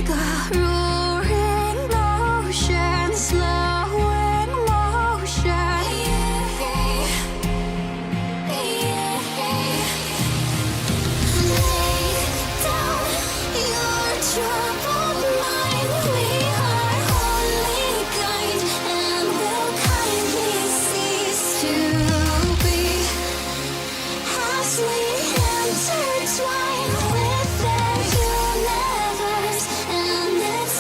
like a roaring ocean, slowing motion. Lay down your troubled mind. We are only kind and will kindly cease to be as we intertwine with their universe and its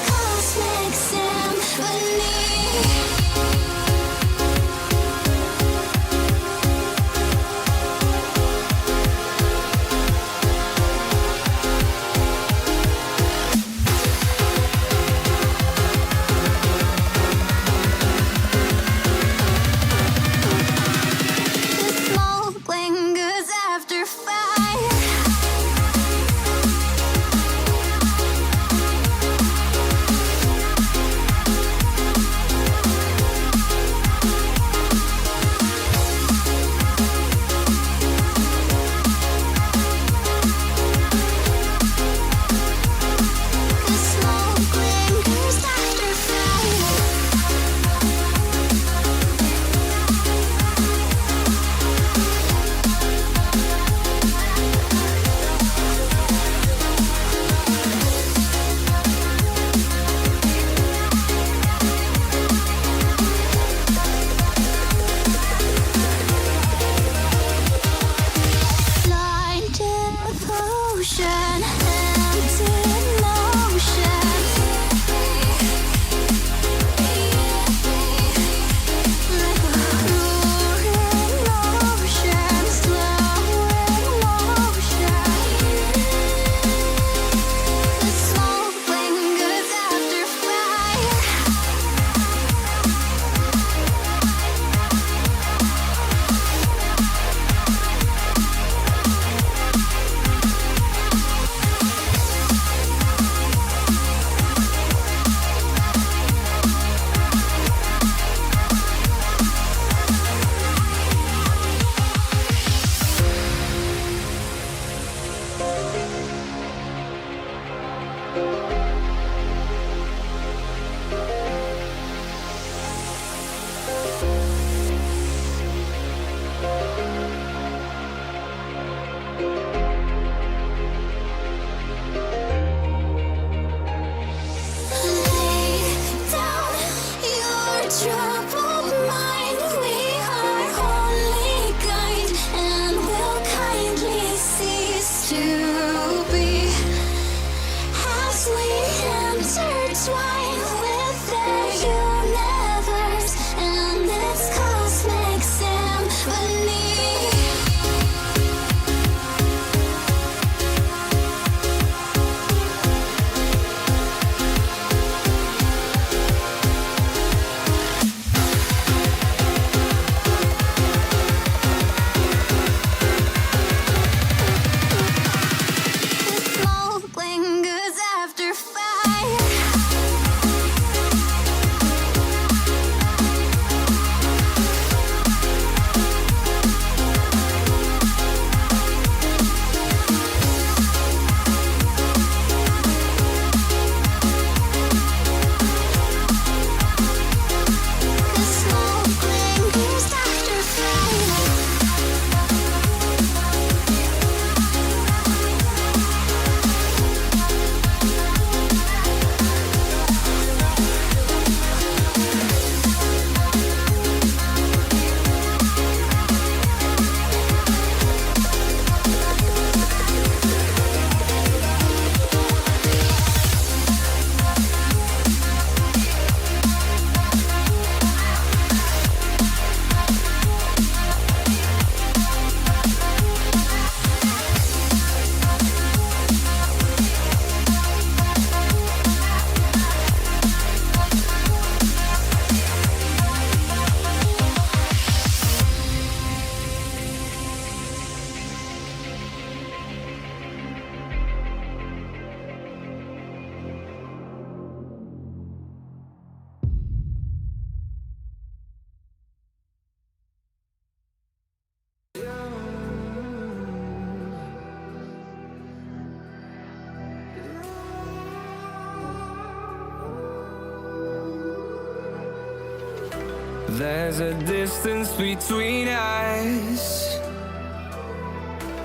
There's a distance between us.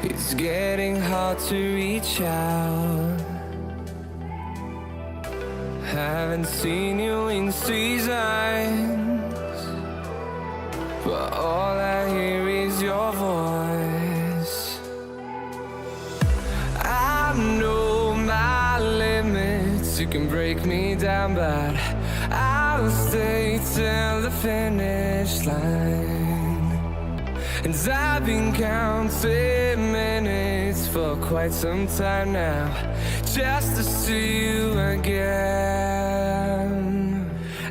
It's getting hard to reach out. Haven't seen you in seasons, but all I hear is your voice. I know my limits, you can break me down, but I'll stay till the finish line. And I've been counting minutes for quite some time now, just to see you again.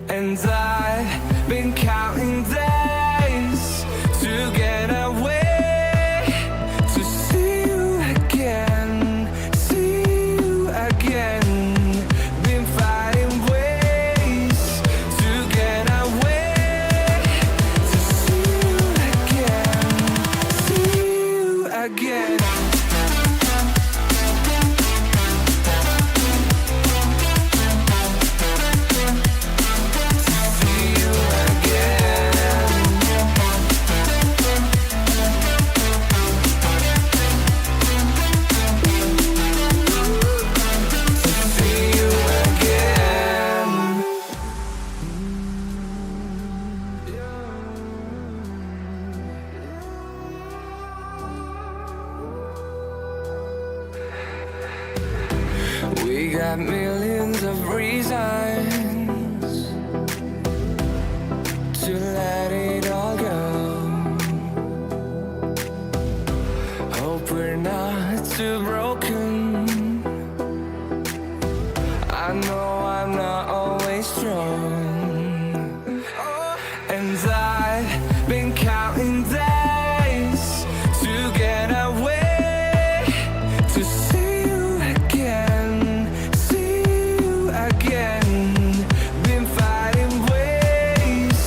And I've been counting days to get away, to see you again, see you again. Been finding ways to get away, to see you again, see you again. We got millions of reasons to let it all go. Hope we're not too broken. I know I'm not always strong, and I've been counting days to get away, to see you again, see you again. Been finding ways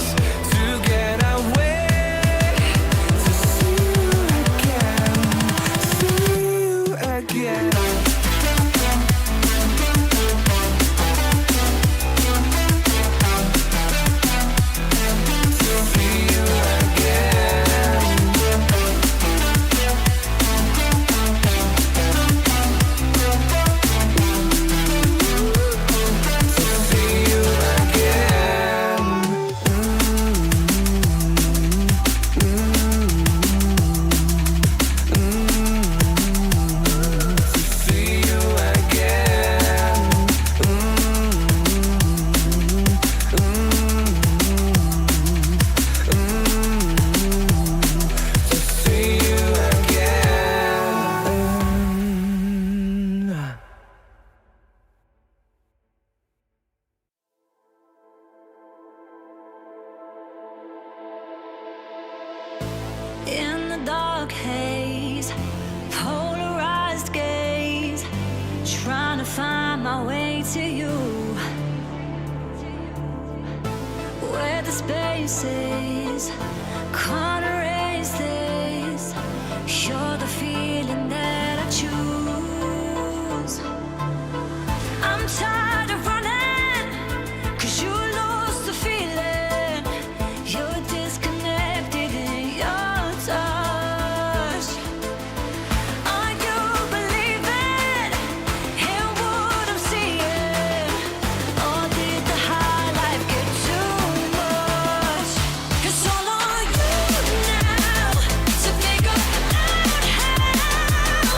to get away, to see you again, see you again. In the dark haze, polarized gaze, trying to find my way to you, where the spaces can't erase this. You're the feeling that I choose. I'm tired of running, 'cause you lost the feeling. You're disconnected in your touch. Are you believing in what I'm seeing? Or did the high life get too much? 'Cause all on you now to figure out how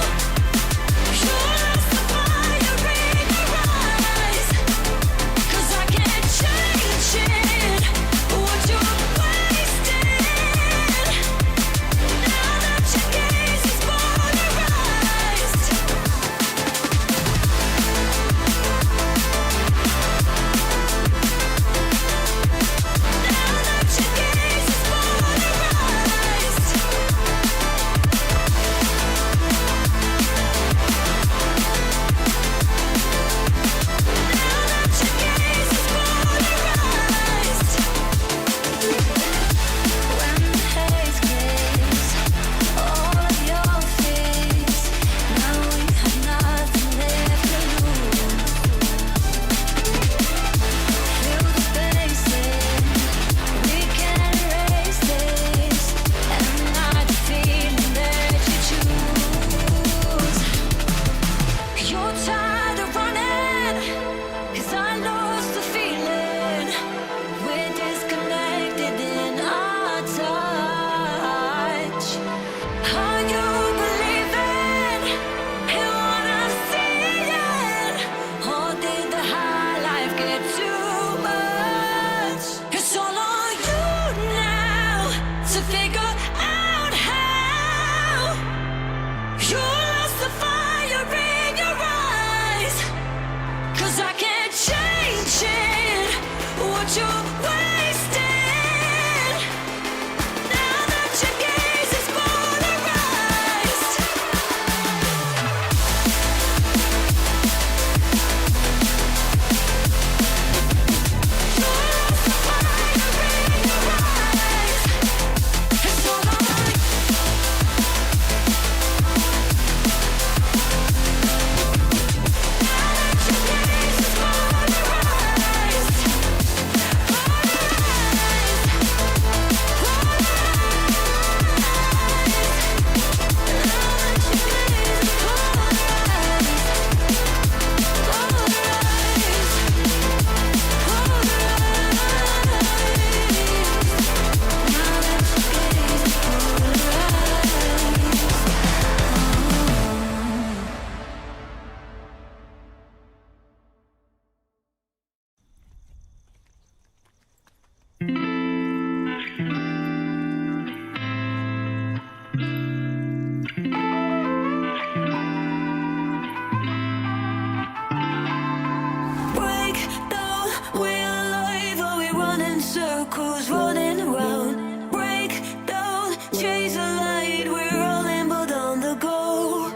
who's running around. Break down, chase the light. We're rolling but on the go.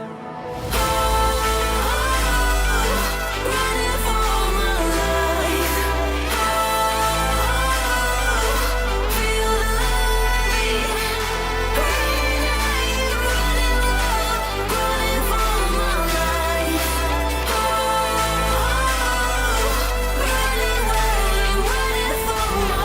Running for my life. Feel the light. Running for my life. Running for my life. Running for my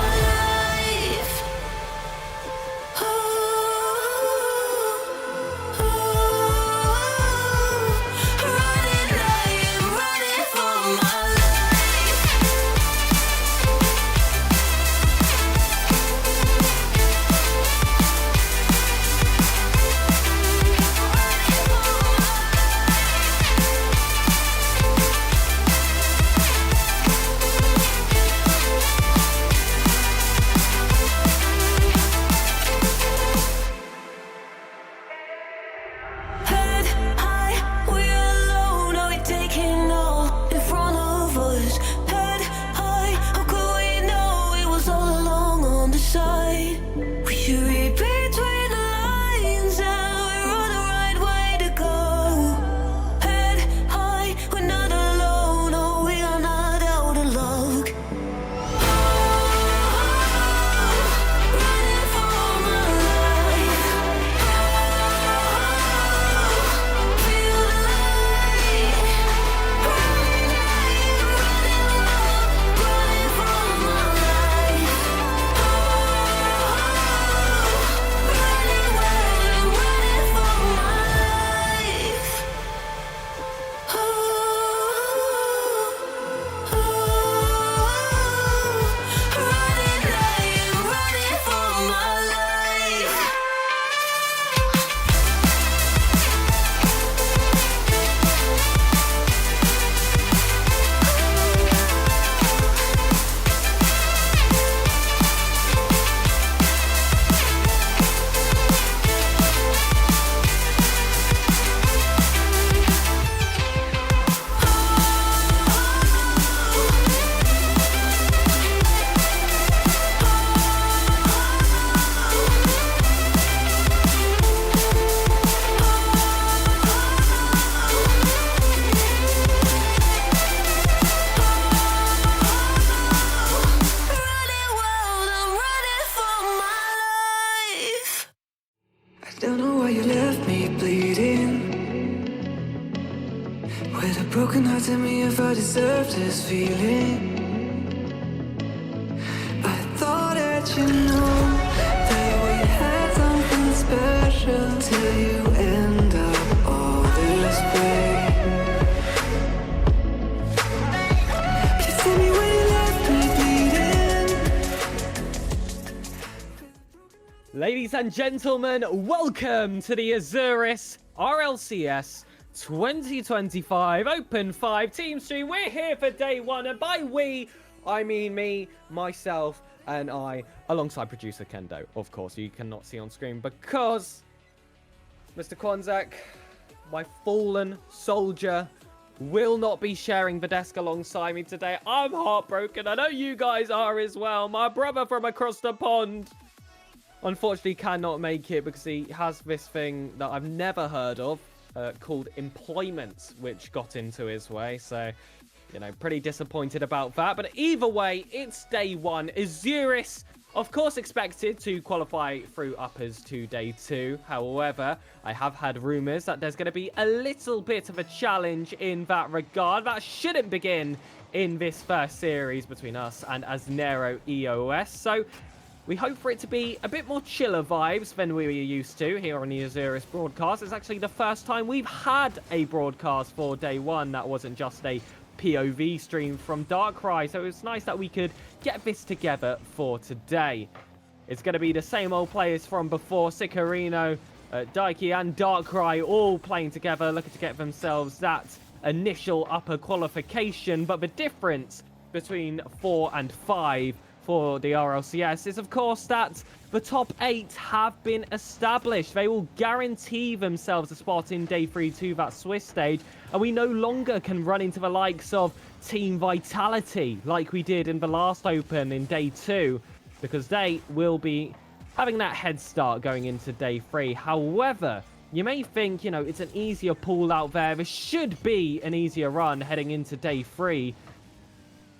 head high, we're alone. Are we taking all in front of us? Head high, how could we know it was all along on the side? We should read between the lines and we're on the right way to go. Head high, we're not alone. Oh, we are not out of luck. Running for my life. Feel the light. Running for my life. Running for my life. Running for my life. Running wild, I'm running for my life. I don't know why you left me bleeding. With a broken heart, tell me if I deserve this feeling. I thought that you know that we had something special till you end up all this way. Please tell me when you left me bleeding. Ladies and gentlemen, welcome to the Azuris RLCS 2025 Open 5 Team Stream. We're here for day one, and by we, I mean me, myself, and I, alongside producer Kendo, of course, who you cannot see on screen because Mr. Kwanzak, my fallen soldier, will not be sharing the desk alongside me today. I'm heartbroken. I know you guys are as well. My brother from across the pond unfortunately cannot make it because he has this thing that I've never heard of called employment, which got into his way. So, you know, pretty disappointed about that. But either way, it's day one. Azuris, of course, expected to qualify through uppers to day two. However, I have had rumors that there's going to be a little bit of a challenge in that regard. That shouldn't begin in this first series between us and Asnero EOS. So we hope for it to be a bit more chiller vibes than we were used to here on the Azuris broadcast. It's actually the first time we've had a broadcast for day one that wasn't just a POV stream from Darkrai, so it's nice that we could get this together for today. It's going to be the same old players from before, Sicarino, Daiki and Darkrai all playing together, looking to get themselves that initial upper qualification. But the difference between 4 and 5 for the RLCS is, of course, that the top 8 have been established. They will guarantee themselves a spot in Day 3 to that Swiss stage, and we no longer can run into the likes of Team Vitality like we did in the last Open in Day 2. because they will be having that head start going into day 3. However, you may think, you know, it's an easier pool out there. This should be an easier run heading into day 3.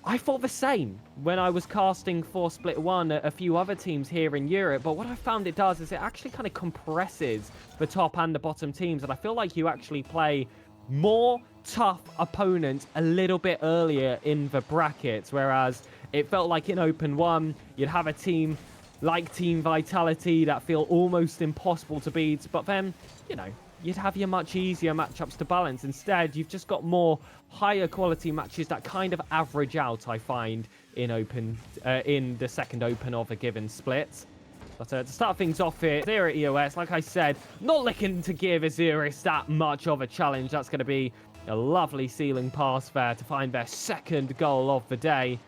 I thought the same when I was casting for Split 1 a few other teams here in Europe, but what I found it does is it actually kind of compresses the top and the bottom teams, and I feel like you actually play more tough opponents a little bit earlier in the brackets, whereas it felt like in Open 1, you'd have a team like Team Vitality that feel almost impossible to beat, but then, you know, you'd have your much easier matchups to balance. Instead, you've just got more higher quality matches that kind of average out, I find, in the second Open of a given split. But to start things off here, here at EOS, like I said, not looking to give Azuris that much of a challenge. That's going to be a lovely ceiling pass there to find their second goal of the day.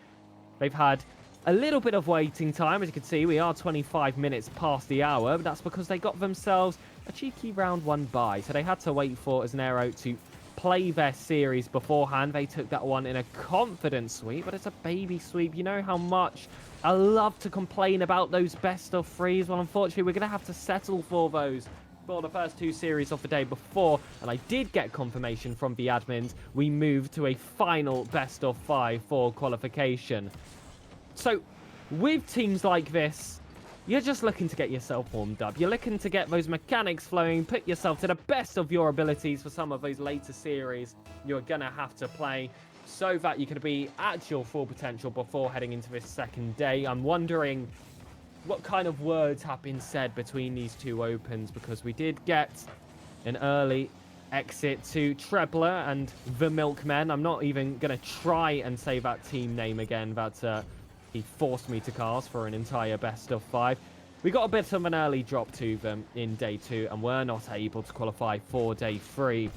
They've had a little bit of waiting time. As you can see, we are 25 minutes past the hour, but that's because they got themselves a cheeky round 1 bye. So they had to wait for Aznero to play their series beforehand. They took that one in a confident sweep, but it's a baby sweep. You know how much I love to complain about those best of 3s. Well, unfortunately, we're going to have to settle for those for the first 2 series of the day before, and I did get confirmation from the admins we moved to a final best of 5 for qualification. So with teams like this, you're just looking to get yourself warmed up. You're looking to get those mechanics flowing, put yourself to the best of your abilities for some of those later series you're going to have to play so that you can be at your full potential before heading into this second day. I'm wondering what kind of words have been said between these 2 opens, because we did get an early exit to Trebler and the Milkmen. I'm not even going to try and say that team name again. He forced me to cast for an entire best of 5. We got a bit of an early drop to them in day 2 and were not able to qualify for day 3.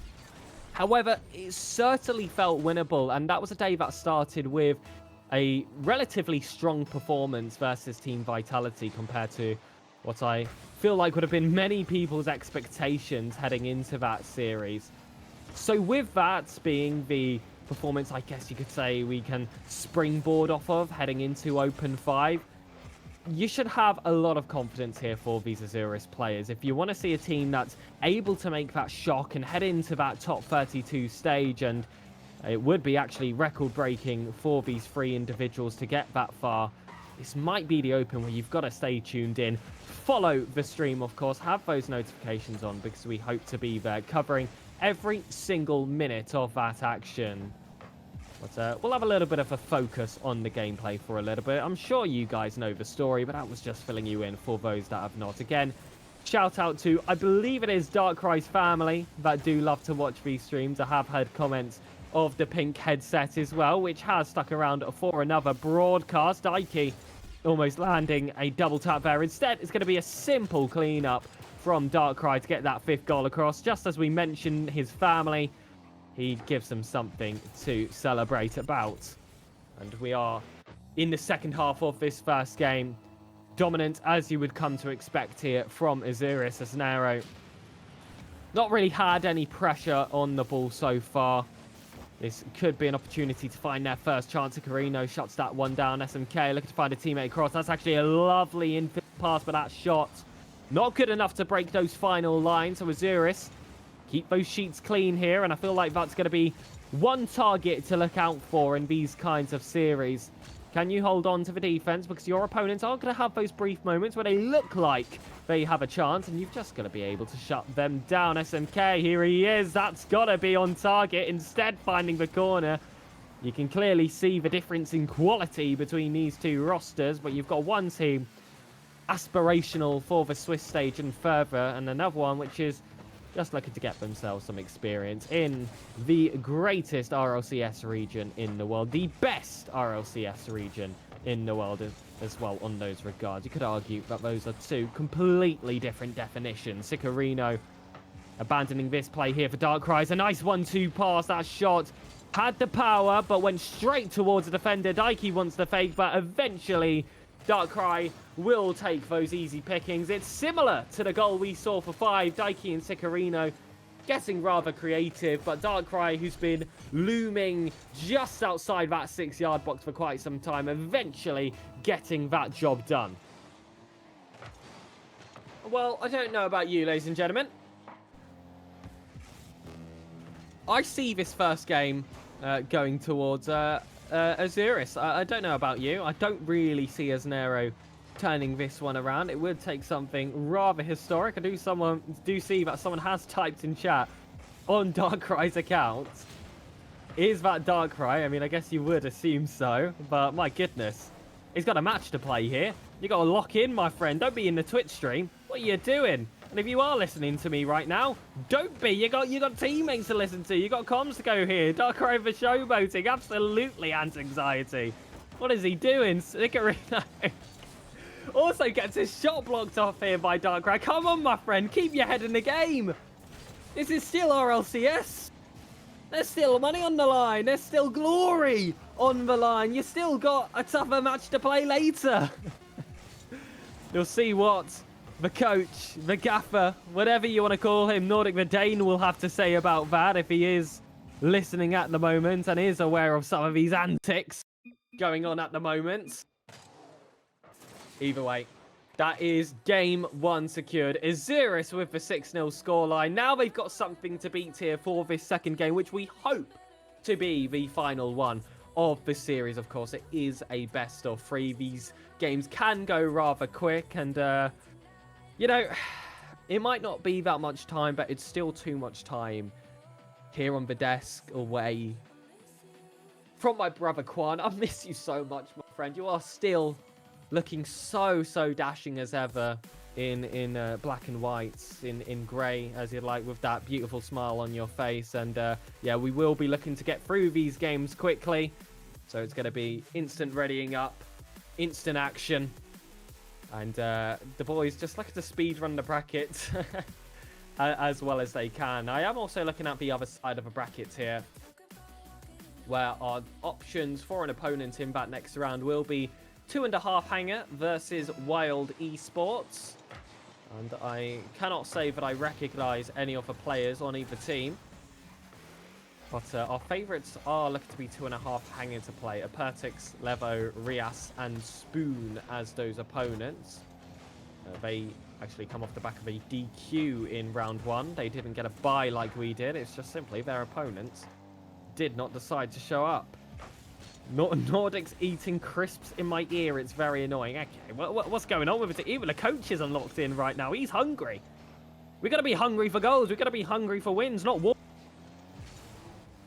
However, it certainly felt winnable, and that was a day that started with a relatively strong performance versus Team Vitality compared to what I feel like would have been many people's expectations heading into that series. So with that being the performance, I guess you could say, we can springboard off of heading into Open 5, you should have a lot of confidence here for these Azuris players. If you want to see a team that's able to make that shock and head into that top 32 stage, and it would be actually record-breaking for these 3 individuals to get that far, this might be the Open where you've got to stay tuned in. Follow the stream, of course, have those notifications on, because we hope to be there covering every single minute of that action. But we'll have a little bit of a focus on the gameplay for a little bit. I'm sure you guys know the story, but that was just filling you in for those that have not. Again, shout out to, I believe it is Darkrai's family that do love to watch these streams. I have heard comments of the pink headset as well, which has stuck around for another broadcast. Daiki almost landing a double tap there. Instead, it's going to be a simple cleanup from Darkrai to get that 5th goal across. Just as we mentioned his family, he gives them something to celebrate about. And we are in the second half of this first game. Dominant, as you would come to expect here from Azuris. Aznero not really had any pressure on the ball so far. This could be an opportunity to find their first chance. Carino shuts that one down. SMK looking to find a teammate across. That's actually a lovely infield pass, but that shot not good enough to break those final lines. So Azuris keep those sheets clean here, and I feel like that's going to be one target to look out for in these kinds of series. Can you hold on to the defense? Because your opponents are going to have those brief moments where they look like they have a chance, and you've just got to be able to shut them down. SMK, here he is. That's got to be on target. Instead, finding the corner. You can clearly see the difference in quality between these 2 rosters, but you've got one team aspirational for the Swiss stage and further, and another one which is just looking to get themselves some experience in the greatest RLCS region in the world, the best RLCS region in the world as well on those regards. You could argue that those are 2 completely different definitions. Sicarino abandoning this play here for Darkrai. A nice 1-2 pass. That shot had the power, but went straight towards the defender. Daiki wants the fake, but eventually Darkrai will take those easy pickings. It's similar to the goal we saw for 5. Daiki and Sicarino getting rather creative, but Darkrai, who's been looming just outside that 6-yard box for quite some time, eventually getting that job done. Well, I don't know about you, ladies and gentlemen. I see this first game going towards Azuris. I don't know about you. I don't really see Asnero turning this one around. It would take something rather historic. I do see that someone has typed in chat on Darkrai's account. Is that Darkrai? I mean, I guess you would assume so, but my goodness. He's got a match to play here. You got to lock in, my friend. Don't be in the Twitch stream. What are you doing? And if you are listening to me right now, don't be. You got teammates to listen to. You got comms to go here. Darkrai for showboating. Absolutely anti-anxiety. What is he doing? Sickerino also gets his shot blocked off here by Darkrai. Come on, my friend. Keep your head in the game. This is still RLCS. There's still money on the line. There's still glory on the line. You still got a tougher match to play later. You'll see what the coach, the gaffer, whatever you want to call him, Nordic the Dane, will have to say about that if he is listening at the moment and is aware of some of these antics going on at the moment. Either way, that is game 1 secured. Azuris with the 6-0 scoreline. Now they've got something to beat here for this second game, which we hope to be the final one of the series. Of course, it is a best of 3. These games can go rather quick, and you know, it might not be that much time, but it's still too much time here on the desk away from my brother Quan. I miss you so much, my friend. You are still looking so dashing as ever in black and white, in grey, as you'd like, with that beautiful smile on your face. And yeah, we will be looking to get through these games quickly. So it's going to be instant readying up, instant action. And the boys just look to speed run the bracket as well as they can. I am also looking at the other side of the bracket here, where our options for an opponent in that next round will be 2.5 Hanger versus Wild Esports. And I cannot say that I recognise any of the players on either team. But our favourites are looking to be 2.5 Hanger to play. Apertix, Levo, Rias and Spoon as those opponents. They actually come off the back of a DQ in round 1. They didn't get a bye like we did. It's just simply their opponents did not decide to show up. Nordic's eating crisps in my ear. It's very annoying. Okay, what's going on with it? Even the coach isn't locked in right now. He's hungry. We've got to be hungry for goals. We've got to be hungry for wins, not war.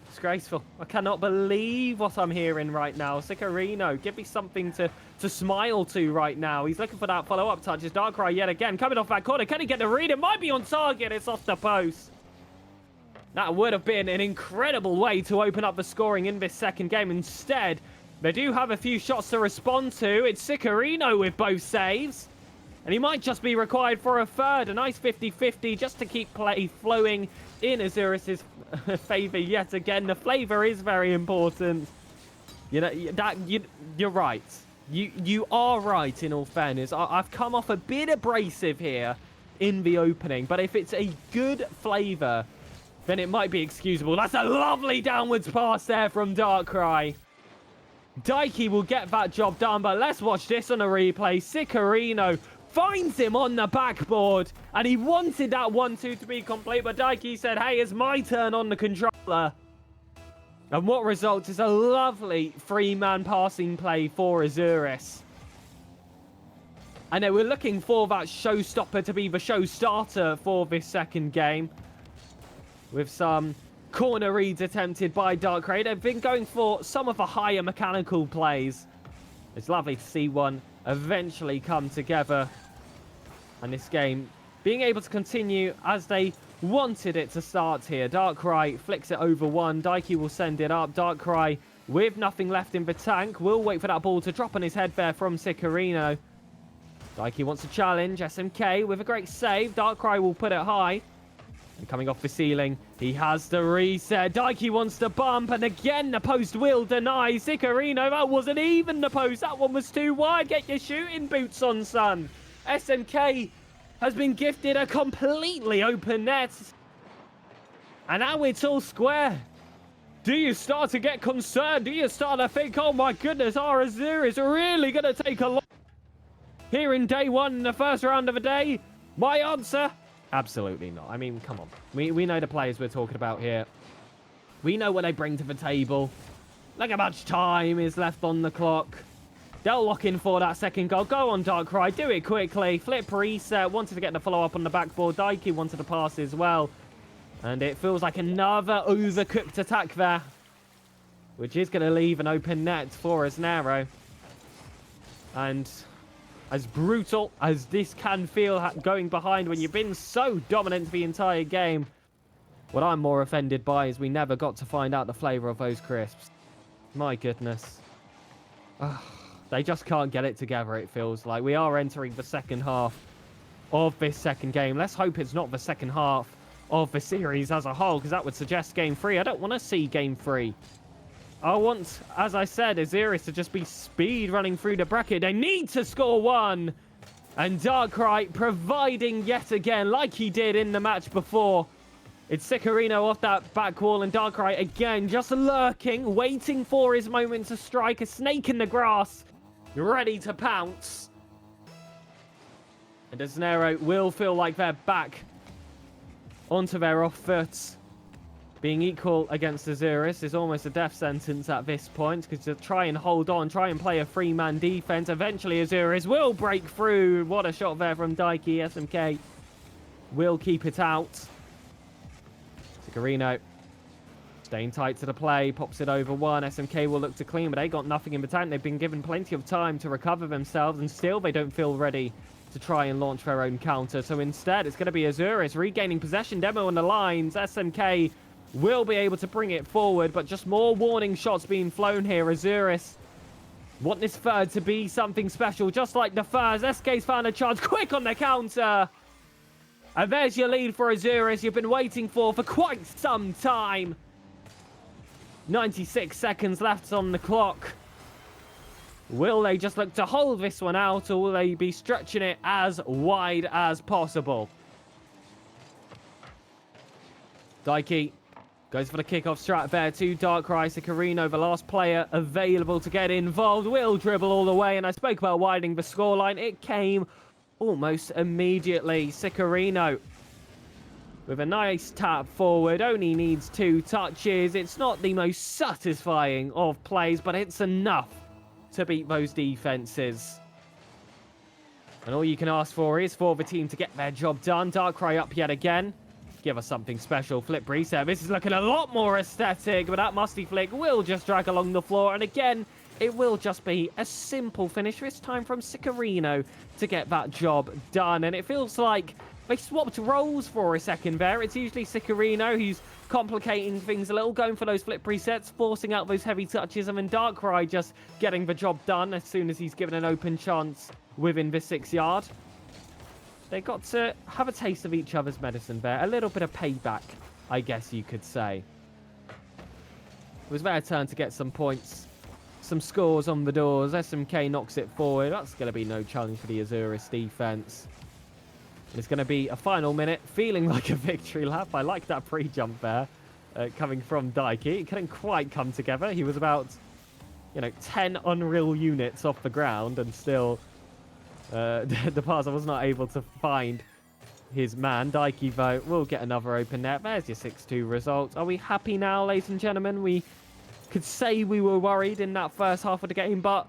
Disgraceful. I cannot believe what I'm hearing right now. Sickerino, give me something to smile to right now. He's looking for that follow-up touch. It's Darkrai yet again. Coming off that corner. Can he get the read? It might be on target. It's off the post. That would have been an incredible way to open up the scoring in this second game. Instead, they do have a few shots to respond to. It's Sickerino with both saves. And he might just be required for a third. A nice 50-50 just to keep play flowing in Azuris' favour yet again. The flavour is very important. You know, you're right. You are right, in all fairness. I've come off a bit abrasive here in the opening. But if it's a good flavour, then it might be excusable. That's a lovely downwards pass there from Darkrai. Daiki will get that job done, but let's watch this on a replay. Sickerino finds him on the backboard, and he wanted that 1-2 to be complete, but Daiki said, hey, it's my turn on the controller. And what results is a lovely 3-man passing play for Azuris. And they were looking for that showstopper to be the show starter for this second game, with some corner reads attempted by Darkrai. They've been going for some of the higher mechanical plays. It's lovely to see one eventually come together. And this game being able to continue as they wanted it to start here. Darkrai flicks it over one. Daiki will send it up. Darkrai with nothing left in the tank will wait for that ball to drop on his head there from Sickerino. Daiki wants a challenge. SMK with a great save. Darkrai will put it high. And coming off the ceiling, he has the reset. Daiki wants to bump, and again the post will deny. Sickerino, that wasn't even the post. That one was too wide. Get your shooting boots on, son. SMK has been gifted a completely open net. And now it's all square. Do you start to get concerned? Do you start to think, oh my goodness, our Azuris are really going to take a lot here in day one in the first round of the day? My answer, absolutely not. I mean, come on. We know the players we're talking about here. We know what they bring to the table. Look how much time is left on the clock. They'll lock in for that second goal. Go on, Darkrai. Do it quickly. Flip reset. Wanted to get the follow-up on the backboard. Daiki wanted to pass as well. And it feels like another overcooked attack there, which is going to leave an open net for Asnero. And as brutal as this can feel going behind when you've been so dominant the entire game, what I'm more offended by is we never got to find out the flavour of those crisps. My goodness. They just can't get it together, it feels like. We are entering the second half of this second game. Let's hope it's not the second half of the series as a whole, because that would suggest game 3. I don't want to see game 3. I want, as I said, Azuris to just be speed running through the bracket. They need to score 1. And Darkrai providing yet again, like he did in the match before. It's Sicarino off that back wall, and Darkrai again just lurking, waiting for his moment to strike. A snake in the grass, ready to pounce. And Asnero will feel like they're back onto their off foot. Being equal against Azuris is almost a death sentence at this point, because to try and hold on, try and play a 3-man defense, eventually Azuris will break through. What a shot there from Daiki. SMK will keep it out. Sicarino staying tight to the play, pops it over one. SMK will look to clean, but they got nothing in the tank. They've been given plenty of time to recover themselves, and still they don't feel ready to try and launch their own counter. So instead, it's going to be Azuris regaining possession. Demo on the lines. SMK will be able to bring it forward, but just more warning shots being flown here. Azuris want this third to be something special, just like the first. SK's found a chance, quick on the counter. And there's your lead for Azuris you've been waiting for quite some time. 96 seconds left on the clock. Will they just look to hold this one out, or will they be stretching it as wide as possible? Daiki goes for the kickoff strat there to Darkrai. Sicarino, the last player available to get involved, will dribble all the way. And I spoke about widening the scoreline. It came almost immediately. Sicarino with a nice tap forward, only needs 2 touches. It's not the most satisfying of plays, but it's enough to beat those defenses. And all you can ask for is for the team to get their job done. Darkrai up yet again. Give us something special. Flip reset. This is looking a lot more aesthetic, but that musty flick will just drag along the floor. And again, it will just be a simple finish, this time from Sicarino, to get that job done. And it feels like they swapped roles for a second there. It's usually Sicarino who's complicating things a little, going for those flip resets, forcing out those heavy touches, and then Darkrai just getting the job done as soon as he's given an open chance within the 6 yard. They got to have a taste of each other's medicine there. A little bit of payback, I guess you could say. It was their turn to get some points, some scores on the doors. SMK knocks it forward. That's going to be no challenge for the Azuris defense. It's going to be a final minute, feeling like a victory lap. I like that pre-jump there, coming from Daiki. It couldn't quite come together. He was about, 10 unreal units off the ground, and still, the passer was not able to find his man. Daiki, though, will get another open net. There's your 6-2 result. Are we happy now, ladies and gentlemen? We could say we were worried in that first half of the game, but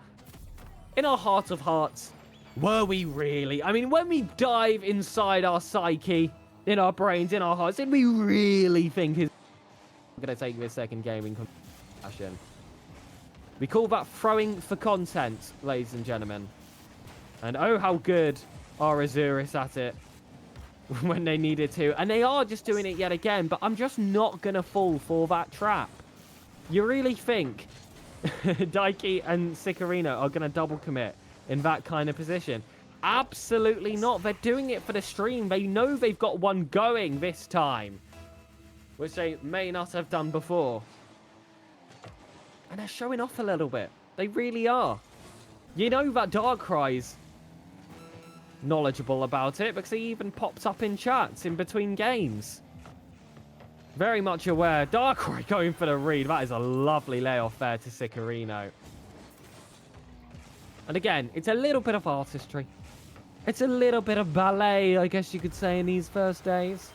in our heart of hearts, were we really? I mean, when we dive inside our psyche, in our brains, in our hearts, did we really think he's going to take this second game in compassion? We call that throwing for content, ladies and gentlemen. And oh, how good are Azuris at it when they needed to. And they are just doing it yet again, but I'm just not going to fall for that trap. You really think Daiki and Sicarino are going to double commit in that kind of position? Absolutely not. They're doing it for the stream. They know they've got one going this time, which they may not have done before. And they're showing off a little bit. They really are. You know that Darkrai's knowledgeable about it because he even pops up in chats in between games. Very much aware. Darkrai going for the read. That is a lovely layoff there to Sicarino. And again, it's a little bit of artistry. It's a little bit of ballet, I guess you could say, in these first days.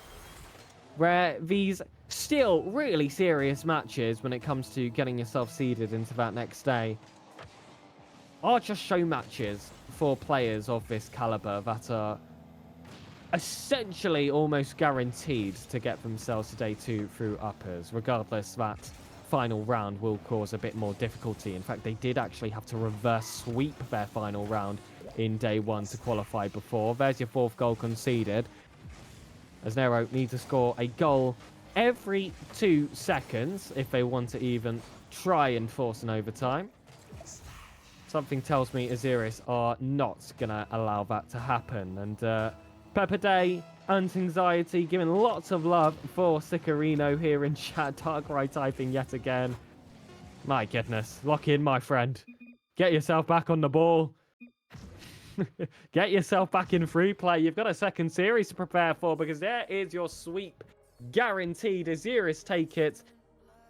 Where these still really serious matches when it comes to getting yourself seeded into that next day are just show matches for players of this caliber that are essentially almost guaranteed to get themselves to day 2 through uppers, regardless that final round will cause a bit more difficulty. In fact, they did actually have to reverse sweep their final round in day 1 to qualify before. There's your 4th goal conceded, as Nero need to score a goal every 2 seconds if they want to even try and force an overtime. Something tells me Azuris are not going to allow that to happen. And Pepper Day, Anxiety, giving lots of love for Sicarino here in chat. Darkrai typing yet again. My goodness. Lock in, my friend. Get yourself back on the ball. Get yourself back in free play. You've got a second series to prepare for, because there is your sweep guaranteed. Azuris take it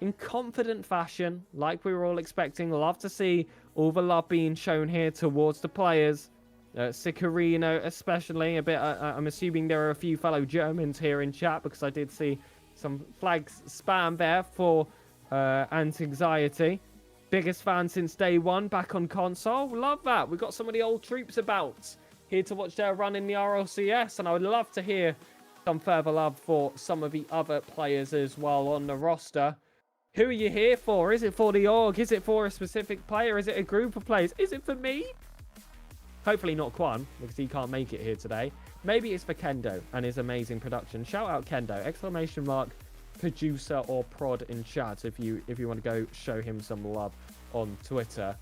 in confident fashion, like we were all expecting. Love to see all the love being shown here towards the players. Sicarino especially. I'm assuming there are a few fellow Germans here in chat, because I did see some flags spam there for Anxiety. Biggest fan since day 1 back on console. Love that. We've got some of the old troops about here to watch their run in the RLCS, and I would love to hear some further love for some of the other players as well on the roster. Who are you here for? Is it for the org? Is it for a specific player? Is it a group of players? Is it for me? Hopefully not Quan, because he can't make it here today. Maybe it's for Kendo and his amazing production. Shout out Kendo! Exclamation mark producer or prod in chat if you want to go show him some love on Twitter.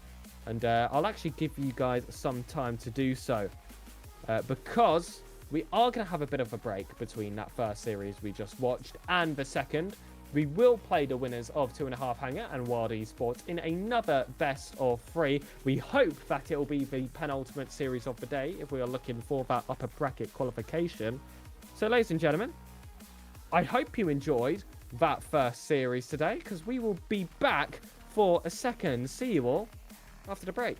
And I'll actually give you guys some time to do so, because we are going to have a bit of a break between that first series we just watched and the second. We will play the winners of 2.5 Hanger and Wild Esports in another best of 3. We hope that it will be the penultimate series of the day if we are looking for that upper bracket qualification. So, ladies and gentlemen, I hope you enjoyed that first series today, because we will be back for a second. See you all after the break.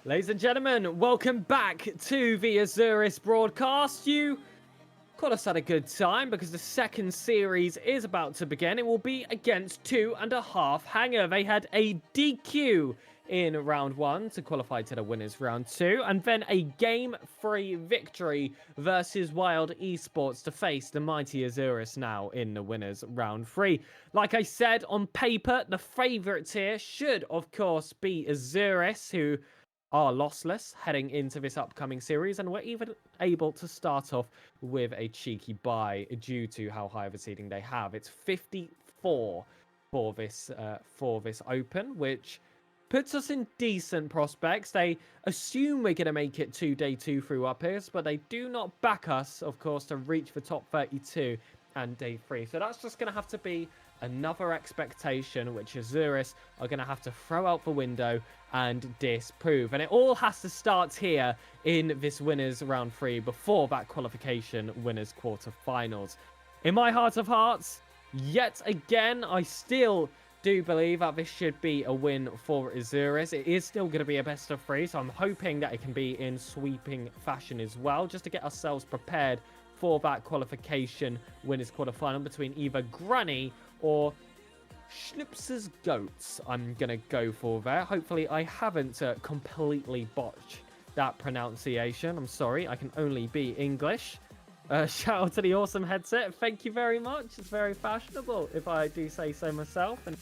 Ladies and gentlemen, welcome back to the Azuris broadcast. You caught us at a good time because the second series is about to begin. It will be against 2.5 Hanger. They had a DQ in round 1 to qualify to the winners round 2, and then a game 3 victory versus Wild Esports to face the mighty Azuris now in the winners round 3. Like I said, on paper, the favourites here should, of course, be Azuris, who are lossless heading into this upcoming series, and we're even able to start off with a cheeky bye due to how high of a seeding they have. It's 54 for this open, which puts us in decent prospects. They assume we're going to make it to day 2 through uppers, but they do not back us, of course, to reach the top 32 and day 3. So that's just going to have to be another expectation, which Azuris are going to have to throw out the window and disprove. And it all has to start here in this winners round 3 before that qualification winners quarterfinals. In my heart of hearts, yet again, I still do believe that this should be a win for Azuris. It is still going to be a best of 3, so I'm hoping that it can be in sweeping fashion as well, just to get ourselves prepared for that qualification winners quarterfinal between either Granny or Schnipser's Goats. I'm going to go for there. Hopefully I haven't completely botched that pronunciation. I'm sorry, I can only be English. Shout out to the awesome headset. Thank you very much. It's very fashionable, if I do say so myself. And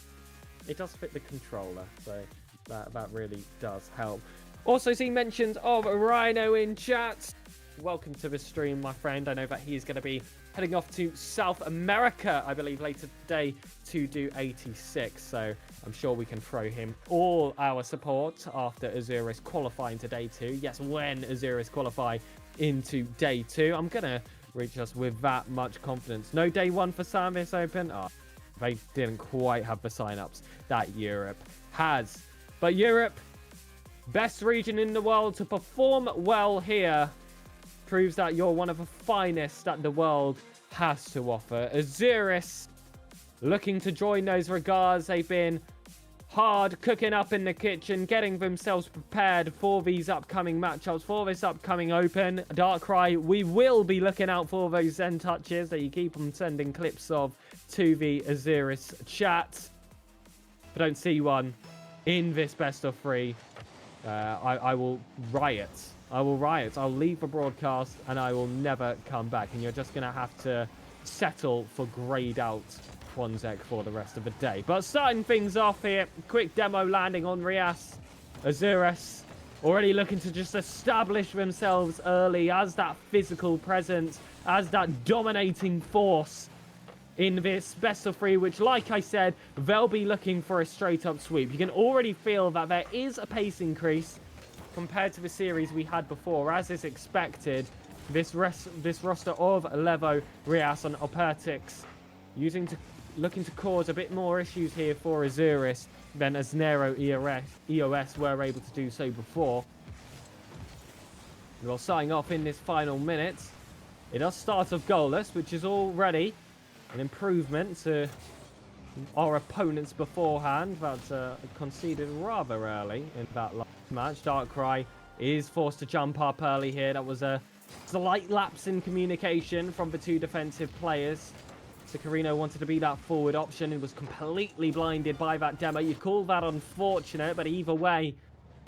it does fit the controller, so that really does help. Also see mentions of Rhino in chat. Welcome to the stream, my friend. I know that he's going to be heading off to South America, I believe, later today to do 86. So I'm sure we can throw him all our support after Azuris qualifying to day 2. Yes, when Azuris qualify into day 2. I'm going to reach us with that much confidence. No day 1 for Sam this Open. Oh, they didn't quite have the sign-ups that Europe has. But Europe, best region in the world to perform well here, proves that you're one of the finest that the world has to offer. Azuris looking to join those regards. They've been hard cooking up in the kitchen, getting themselves prepared for these upcoming matchups, for this upcoming Open. Darkrai, we will be looking out for those Zen touches that you keep on sending clips of to the Azuris chat. If I don't see one in this best of 3, I will riot. I'll leave the broadcast and I will never come back. And you're just going to have to settle for grayed out Quanzek for the rest of the day. But starting things off here, quick demo landing on Rias. Azuris already looking to just establish themselves early as that physical presence, as that dominating force in this best of 3, which, like I said, they'll be looking for a straight up sweep. You can already feel that there is a pace increase compared to the series we had before. As is expected, this roster of Levo, Rias, and Opertix looking to cause a bit more issues here for Azuris than as Nero EOS were able to do so before. Well, starting off in this final minute, it does start off goalless, which is already an improvement to our opponents beforehand, that conceded rather early in that last match. Darkrai is forced to jump up early here. That was a slight lapse in communication from the 2 defensive players. Sicarino wanted to be that forward option and was completely blinded by that demo. You call that unfortunate, but either way,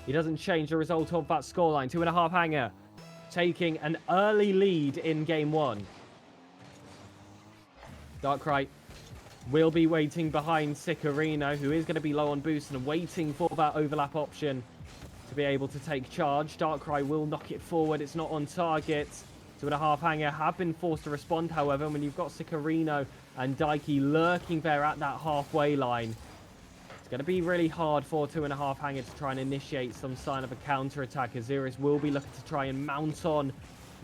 he doesn't change the result of that scoreline. 2.5 Hanger taking an early lead in game 1. Darkrai will be waiting behind Sicarino, who is going to be low on boost and waiting for that overlap option to be able to take charge. Darkrai will knock it forward. It's not on target. 2.5 Hanger have been forced to respond, however, when you've got Sicarino and Daiki lurking there at that halfway line. It's going to be really hard for 2.5 Hanger to try and initiate some sign of a counter-attack. Azuris will be looking to try and mount on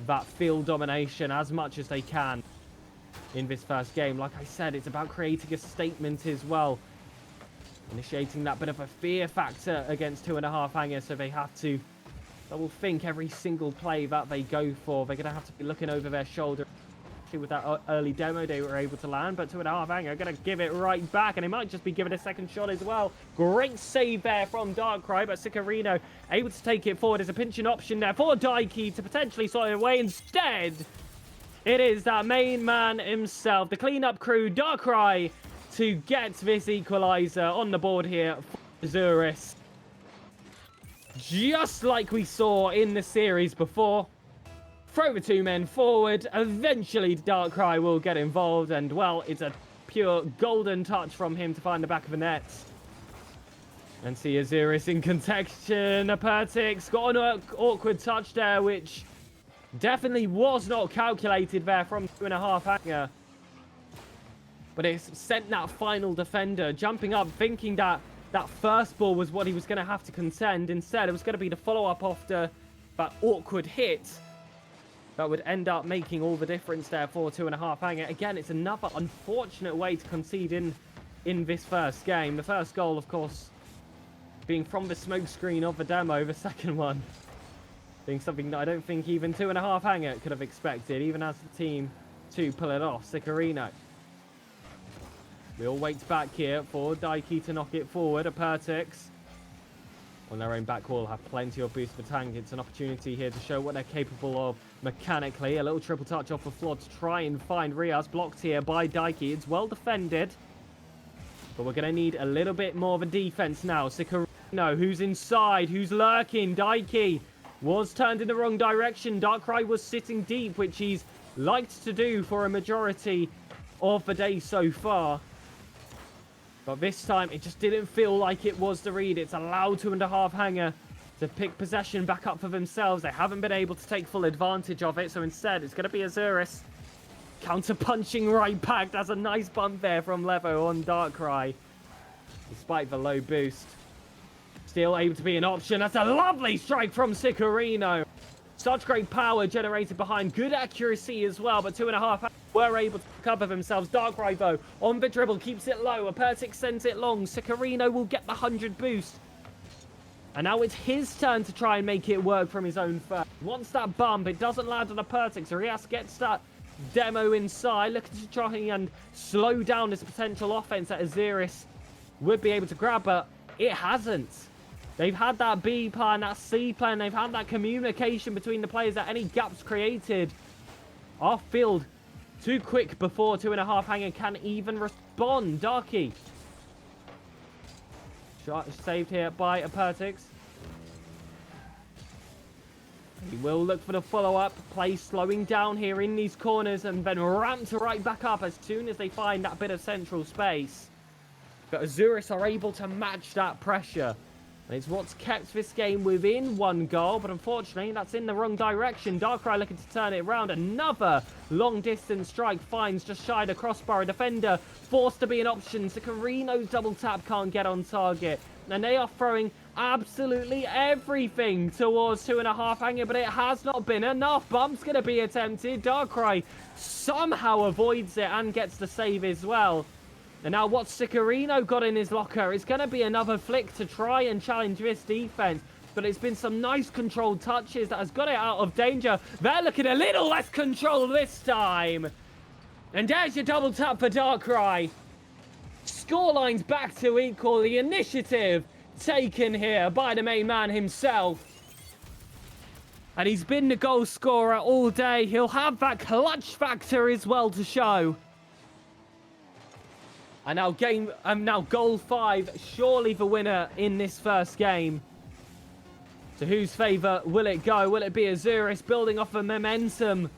that field domination as much as they can in this first game. Like I said, it's about creating a statement as well. Initiating that bit of a fear factor against 2.5 Hanger, so they have to double think every single play that they go for. They're going to have to be looking over their shoulder, especially with that early demo they were able to land. But 2.5 hanger going to give it right back, and it might just be given a second shot as well. Great save there from Darkrai, but Sicarino able to take it forward. There's a pinching option there for Daiki to potentially sort it away. Instead, it is that main man himself, the cleanup crew, Darkrai, to get this equalizer on the board here for Azuris. Just like we saw in the series before. Throw the two men forward. Eventually, Darkrai will get involved. And, well, it's a pure golden touch from him to find the back of the net. And see Azuris in contention. Apertix got an awkward touch there, which definitely was not calculated there from 2.5 hanger. But it's sent that final defender jumping up, thinking that that first ball was what he was going to have to contend. Instead, it was going to be the follow-up after that awkward hit that would end up making all the difference there for 2.5 hanger. Again, it's another unfortunate way to concede in this first game. The first goal, of course, being from the smoke screen of the demo. The second one being something that I don't think even 2.5 hanger could have expected, even as the team to pull it off. Sicarino. We all wait back here for Daiki to knock it forward. Apertix on their own back wall have plenty of boost for tank. It's an opportunity here to show what they're capable of mechanically. A little triple touch off the floor to try and find Rias. Blocked here by Daiki. It's well defended, but we're going to need a little bit more of a defense now. Sicarino, who's inside, who's lurking. Daiki was turned in the wrong direction. Darkrai was sitting deep, which he's liked to do for a majority of the day so far. But this time, it just didn't feel like it was the read. It's allowed 2.5 hanger to pick possession back up for themselves. They haven't been able to take full advantage of it. So instead, it's going to be Azuris counter-punching right back. That's a nice bump there from Levo on Darkrai, despite the low boost. Still able to be an option. That's a lovely strike from Sicarino. Such great power generated behind. Good accuracy as well, but 2.5 were able to cover themselves. Darkrai, though, on the dribble, keeps it low. Apertix sends it long. Sicarino will get the 100 boost. And now it's his turn to try and make it work from his own foot. Wants that bump. It doesn't land on Apertix. Rias gets that demo inside. Looking to try and slow down this potential offense that Azuris would be able to grab, but it hasn't. They've had that B plan, that C plan. They've had that communication between the players that any gaps created are filled too quick before 2.5 hanger can even respond. Darky. Shot saved here by Apertix. He will look for the follow-up. Play slowing down here in these corners and then ramped right back up as soon as they find that bit of central space. But Azuris are able to match that pressure. And it's what's kept this game within one goal, but unfortunately, that's in the wrong direction. Darkrai looking to turn it around. Another long-distance strike finds just shy of the crossbar. A defender forced to be an option. Sicarino's double tap can't get on target. And they are throwing absolutely everything towards 2.5 hanger, but it has not been enough. Bump's going to be attempted. Darkrai somehow avoids it and gets the save as well. And now what Sicarino got in his locker is going to be another flick to try and challenge this defense. But it's been some nice controlled touches that has got it out of danger. They're looking a little less controlled this time. And there's your double tap for Darkrai. Scoreline's back to equal. The initiative taken here by the main man himself. And he's been the goal scorer all day. He'll have that clutch factor as well to show. And now goal 5, surely the winner in this first game. To whose favour will it go? Will it be Azuris building off the momentum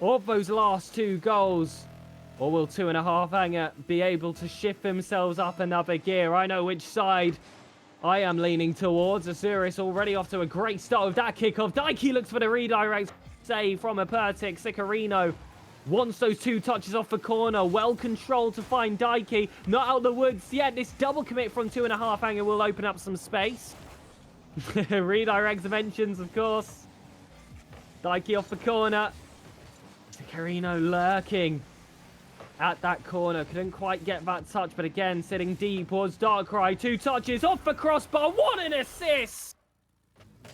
of those last 2 goals? Or will 2.5 hanger be able to shift themselves up another gear? I know which side I am leaning towards. Azuris already off to a great start with that kickoff. Daiki looks for the redirect save from Apertix. Sicarino wants those 2 touches off the corner. Well controlled to find Daiki. Not out of the woods yet. This double commit from 2.5 hanger will open up some space. Redirect dimensions, of course. Daiki off the corner. Sicarino lurking at that corner. Couldn't quite get that touch, but again, sitting deep towards Darkrai. 2 touches off the crossbar. What an assist!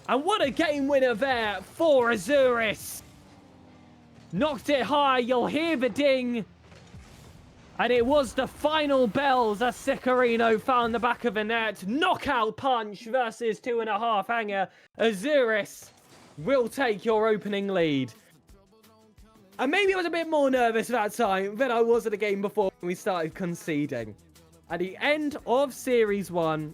And what a game winner there for Azuris. Knocked it high. You'll hear the ding. And it was the final bells as Sicarino found the back of the net. Knockout punch versus 2.5 hanger. Azuris will take your opening lead. And maybe I was a bit more nervous that time than I was at the game before when we started conceding. At the end of Series 1,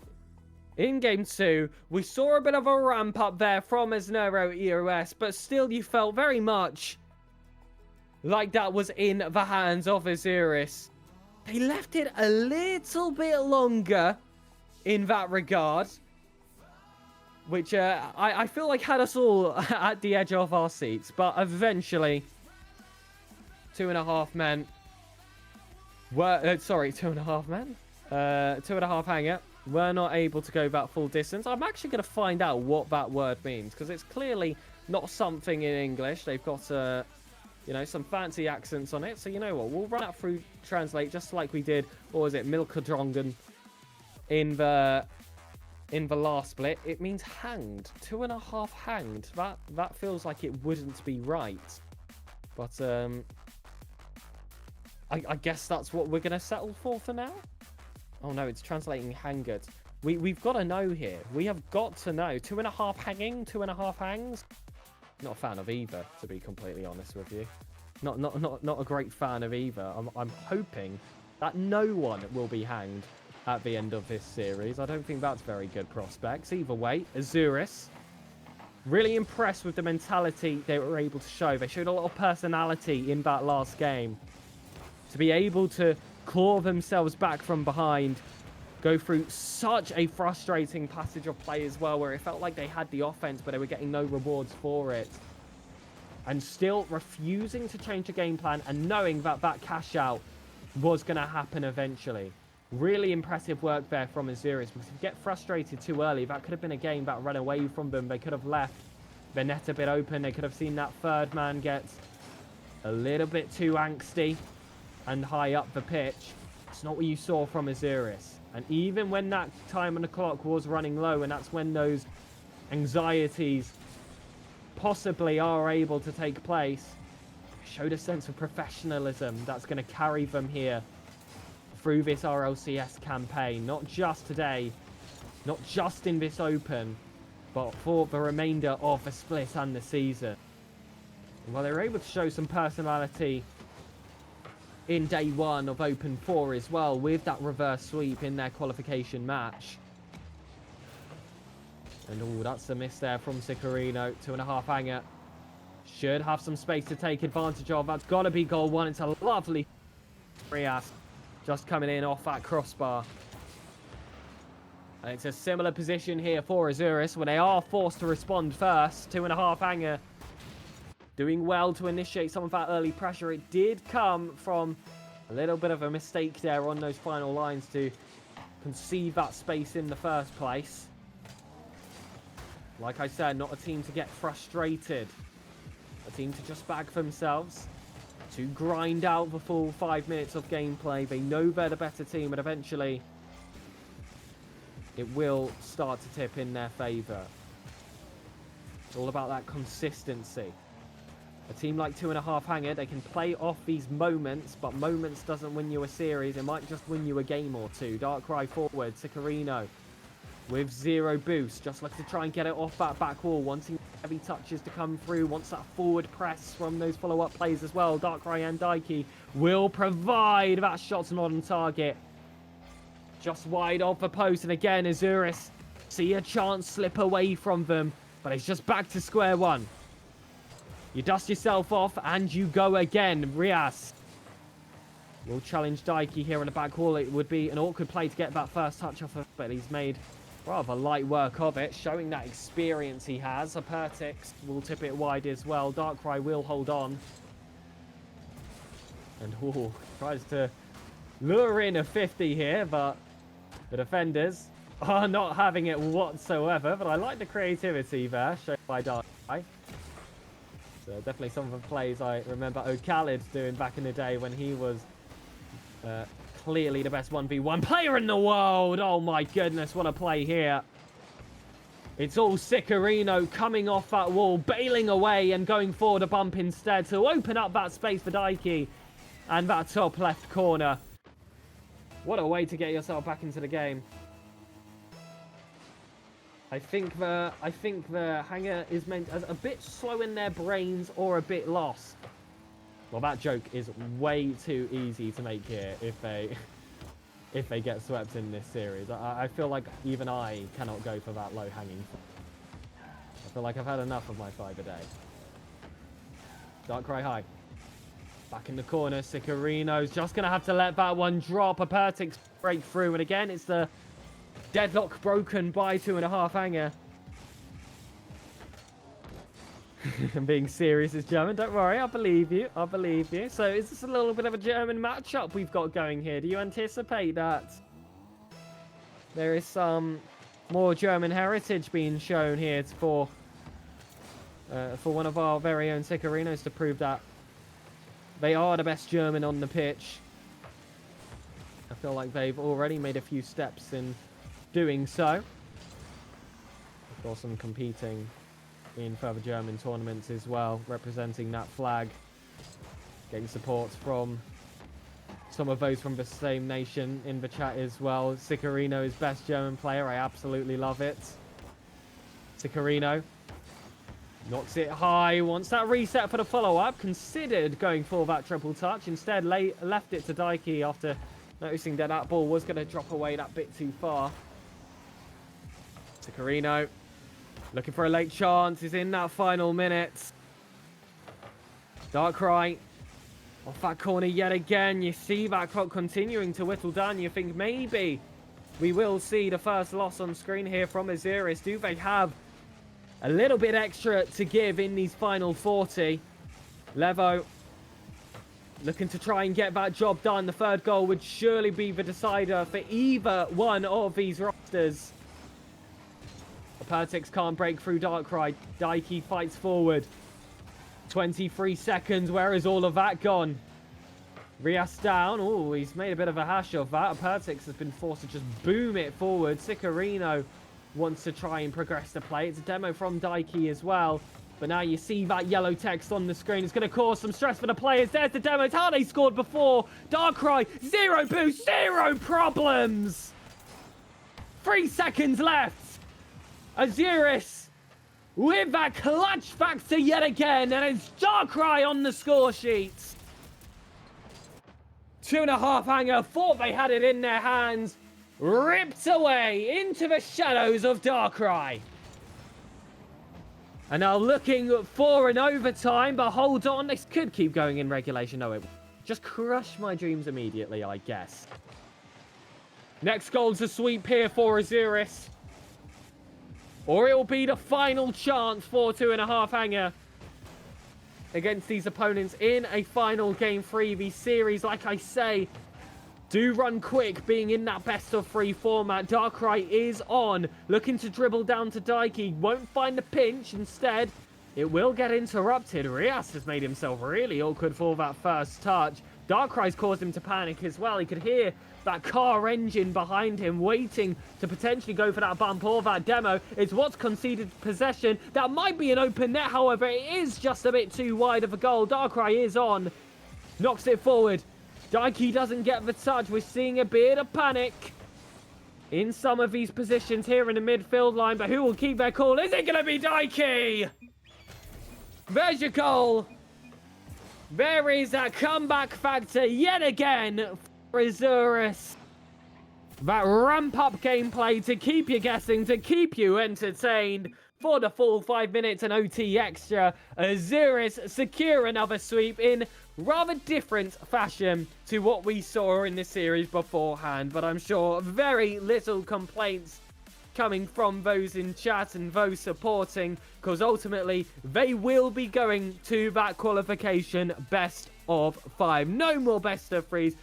in Game 2, we saw a bit of a ramp up there from Asnero EOS, but still you felt very much like that was in the hands of Azuris. They left it a little bit longer in that regard, which I feel like had us all at the edge of our seats. But eventually, 2.5 men were... sorry, 2.5 men? 2.5 hanger were not able to go that full distance. I'm actually going to find out what that word means, because it's clearly not something in English. They've got... you know, some fancy accents on it. So you know what? We'll run that through translate just like we did, or was it Milkadrongen in the last split. It means hanged. 2.5 hanged. That feels like it wouldn't be right. But I guess that's what we're gonna settle for now. Oh no, it's translating hanged. We've got to know here. We have got to know. 2.5 hanging, 2.5 hangs. Not a fan of either, to be completely honest with you. Not a great fan of either. I'm hoping that no one will be hanged at the end of this series. I don't think that's very good prospects. Either way, Azuris, really impressed with the mentality they were able to show. They showed a lot of personality in that last game. To be able to claw themselves back from behind, go through such a frustrating passage of play as well, where it felt like they had the offense, but they were getting no rewards for it. And still refusing to change the game plan and knowing that that cash out was going to happen eventually. Really impressive work there from Azuris, because if you get frustrated too early, that could have been a game that ran away from them. They could have left their net a bit open. They could have seen that third man get a little bit too angsty and high up the pitch. It's not what you saw from Azuris. And even when that time on the clock was running low, and that's when those anxieties possibly are able to take place, showed a sense of professionalism that's going to carry them here through this RLCS campaign. Not just today, not just in this Open, but for the remainder of the split and the season. And while they were able to show some personality in day 1 of Open 4 as well, with that reverse sweep in their qualification match. And oh, that's a miss there from Sicarino. 2.5 hanger. Should have some space to take advantage of. That's got to be goal 1. It's a lovely Rias just coming in off that crossbar. And it's a similar position here for Azuris, where they are forced to respond first. 2.5 hanger doing well to initiate some of that early pressure. It did come from a little bit of a mistake there on those final lines to conceive that space in the first place. Like I said, not a team to get frustrated. A team to just back themselves, to grind out the full 5 minutes of gameplay. They know they're the better team, and eventually it will start to tip in their favour. It's all about that consistency. A team like 2.5 hanger, they can play off these moments, but moments doesn't win you a series. It might just win you a game or two. Darkrai forward, Sicarino with 0 boost, just looking to try and get it off that back wall, wanting heavy touches to come through, wants that forward press from those follow-up plays as well. Darkrai and Daiki will provide that shot's not on target. Just wide of the post, and again, Azuris see a chance slip away from them, but it's just back to square one. You dust yourself off and you go again. Rias will challenge Daiki here on the back wall. It would be an awkward play to get that first touch off of, but he's made rather light work of it, showing that experience he has. Apertix will tip it wide as well. Darkrai will hold on. And tries to lure in a 50 here, but the defenders are not having it whatsoever. But I like the creativity there shown by Darkrai. So definitely some of the plays I remember O'Khalid doing back in the day when he was clearly the best 1v1 player in the world. Oh my goodness, what a play here. It's all Sicarino coming off that wall, bailing away and going forward a bump instead to open up that space for Daiki and that top left corner. What a way to get yourself back into the game. I think the Hangar is meant as a bit slow in their brains or a bit lost. Well, that joke is way too easy to make here if they get swept in this series. I feel like even I cannot go for that low hanging. I feel like I've had enough of my fiber day. Darkrai high. Back in the corner, Sicarino's just going to have to let that one drop. A Pertix break through, and again, it's the deadlock broken by 2.5 Hanger. I'm being serious as German. Don't worry, I believe you. I believe you. So is this a little bit of a German matchup we've got going here? Do you anticipate that there is some more German heritage being shown here for one of our very own Sicarinos to prove that they are the best German on the pitch? I feel like they've already made a few steps in doing so. Of course, I'm competing in further German tournaments as well, representing that flag, getting support from some of those from the same nation in the chat as well. Sicarino is best German player. I absolutely love it. Sicarino knocks it high, wants that reset for the follow-up, considered going for that triple touch, instead left it to Daiki after noticing that that ball was going to drop away that bit too far. Sicarino looking for a late chance. He's in that final minute. Darkrai off that corner yet again. You see that clock continuing to whittle down. You think maybe we will see the first loss on screen here from Azuris. Do they have a little bit extra to give in these final 40? Levo looking to try and get that job done. The third goal would surely be the decider for either one of these rosters. Pertix can't break through Darkrai. Daiki fights forward. 23 seconds. Where is all of that gone? Rias down. Oh, he's made a bit of a hash of that. Pertix has been forced to just boom it forward. Sicarino wants to try and progress the play. It's a demo from Daiki as well. But now you see that yellow text on the screen. It's going to cause some stress for the players. There's the demo. It's how they scored before. Darkrai, 0 boost, 0 problems. 3 seconds left. Azuris with that clutch factor yet again, and it's Darkrai on the score sheet. 2.5 Hanger thought they had it in their hands, ripped away into the shadows of Darkrai. And now looking for an overtime, but hold on, this could keep going in regulation. No, it just crushed my dreams immediately, I guess. Next goal's a sweep here for Azuris. Or it will be the final chance for 2.5 Hanger against these opponents in a final Game 3. These series, like I say, do run quick, being in that best-of-3 format. Darkrai is on, looking to dribble down to Daiki. Won't find the pinch. Instead, it will get interrupted. Rias has made himself really awkward for that first touch. Darkrai's caused him to panic as well. He could hear that car engine behind him waiting to potentially go for that bump or that demo. It's what's conceded possession. That might be an open net, however, it is just a bit too wide of a goal. Darkrai is on, knocks it forward. Daiki doesn't get the touch. We're seeing a bit of panic in some of these positions here in the midfield line, but who will keep their cool? Is it going to be Daiki? There's your goal. There is that comeback factor yet again for Azuris. That ramp-up gameplay to keep you guessing, to keep you entertained. For the full 5 minutes and OT extra, Azuris secure another sweep in rather different fashion to what we saw in this series beforehand. But I'm sure very little complaints coming from those in chat and those supporting, because ultimately they will be going to that qualification best of 5. No more best of 3s.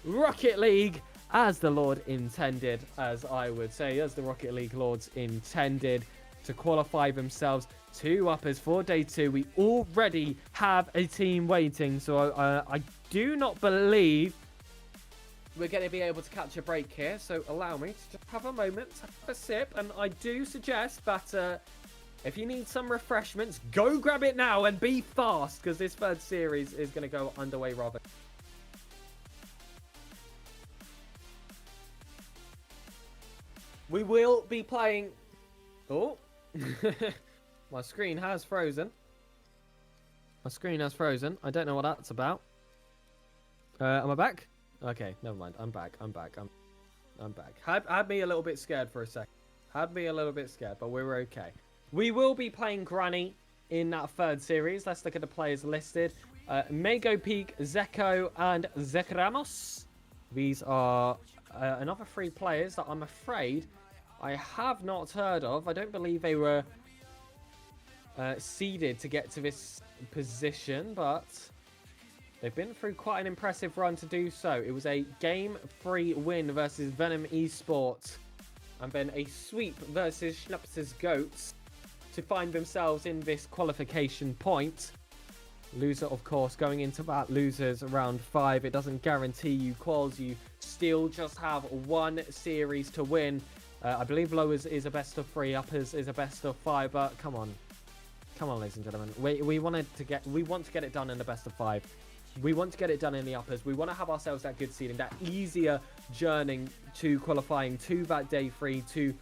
Rocket League as the Lord intended, as I would say, as the Rocket League Lords intended, to qualify themselves. 2 uppers for day 2. We already have a team waiting, so I do not believe we're going to be able to catch a break here. So allow me to just have a moment, to have a sip. And I do suggest that if you need some refreshments, go grab it now and be fast, because this third series is going to go underway rather. We will be playing... Oh. My screen has frozen. My screen has frozen. I don't know what that's about. Am I back? Okay, never mind. I'm back. I'm back. I'm back. Had me a little bit scared for a second. Had me a little bit scared, but we were okay. We will be playing Granny in that third series. Let's look at the players listed. Mago Peak, Zeko, and Zekramos. These are another 3 players that I'm afraid I have not heard of. I don't believe they were seeded to get to this position, but they've been through quite an impressive run to do so. It was a Game 3 win versus Venom Esports, and then a sweep versus Schnaps's Goats to find themselves in this qualification point. Loser, of course, going into that losers round 5. It doesn't guarantee you quals. You still just have 1 series to win. I believe lowers is a best of 3, uppers is a best of 5, but come on. Come on, ladies and gentlemen. We want to get it done in the best of 5. We want to get it done in the uppers. We want to have ourselves that good seeding, that easier journey to qualifying to that day 3, to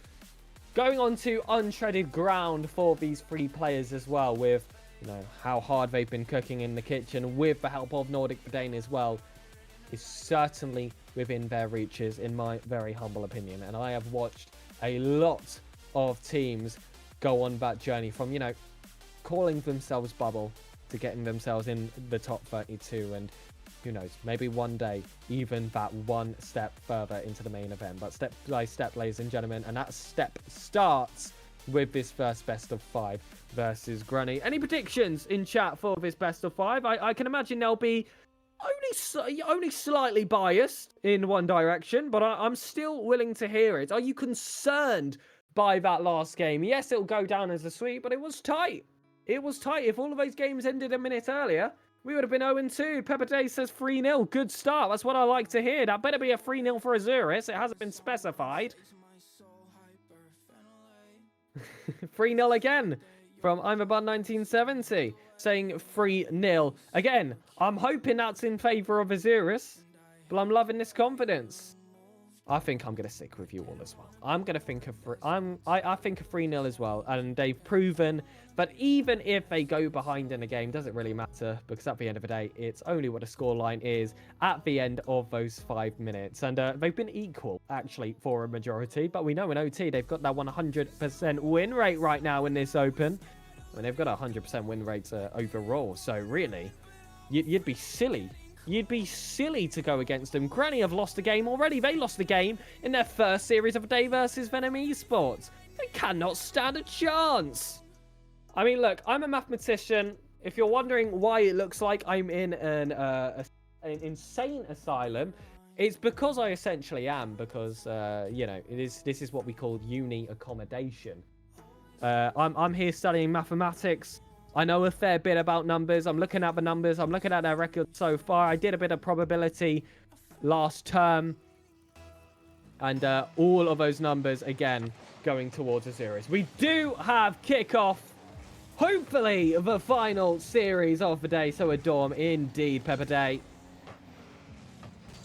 going on to untreaded ground for these 3 players as well, with, you know, how hard they've been cooking in the kitchen with the help of Nordic Verdane as well, is certainly within their reaches, in my very humble opinion. And I have watched a lot of teams go on that journey from, you know, calling themselves bubble to getting themselves in the top 32, and who knows, maybe one day even that one step further into the main event. But step by step, ladies and gentlemen, and that step starts with this first best of 5 versus Granny. Any predictions in chat for this best of 5? I can imagine they'll be only slightly biased in one direction, but I'm still willing to hear it. Are you concerned by that last game? Yes, it'll go down as a sweep, but it was tight. It was tight. If all of those games ended a minute earlier, we would have been 0-2. Pepper Day says 3-0. Good start. That's what I like to hear. That better be a 3-0 for Azuris. It hasn't been specified. 3-0 again from I'm Abun 1970, saying 3-0. Again, I'm hoping that's in favour of Azuris, but I'm loving this confidence. I think I'm going to stick with you all as well. I'm going to think of I think a 3-0 as well, and they've proven that even if they go behind in a game, doesn't really matter, because at the end of the day, it's only what the scoreline is at the end of those 5 minutes. And they've been equal, actually, for a majority, but we know in OT they've got that 100% win rate right now in this Open. I mean, they've got a 100% win rate overall, so really, you'd be silly. You'd be silly to go against them. Granny have lost a game already. They lost a game in their first series of the day versus Venom Esports. They cannot stand a chance. I mean, look, I'm a mathematician. If you're wondering why it looks like I'm in an insane asylum, it's because I essentially am. Because, you know, this is what we call uni accommodation. I'm here studying mathematics. I know a fair bit about numbers. I'm looking at the numbers. I'm looking at their record so far. I did a bit of probability last term. And all of those numbers, again, going towards Azuris. We do have kickoff. Hopefully, the final series of the day. So a dorm, indeed, Pepper Day.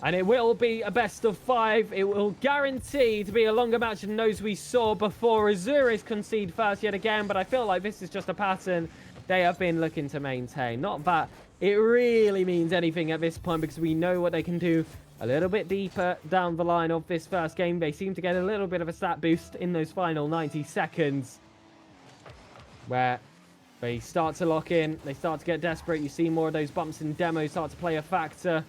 And it will be a best of 5. It will guarantee to be a longer match than those we saw before. Azuris concede first yet again. But I feel like this is just a pattern they have been looking to maintain. Not that it really means anything at this point, because we know what they can do a little bit deeper down the line of this first game. They seem to get a little bit of a stat boost in those final 90 seconds, where they start to lock in. They start to get desperate. You see more of those bumps in demo start to play a factor.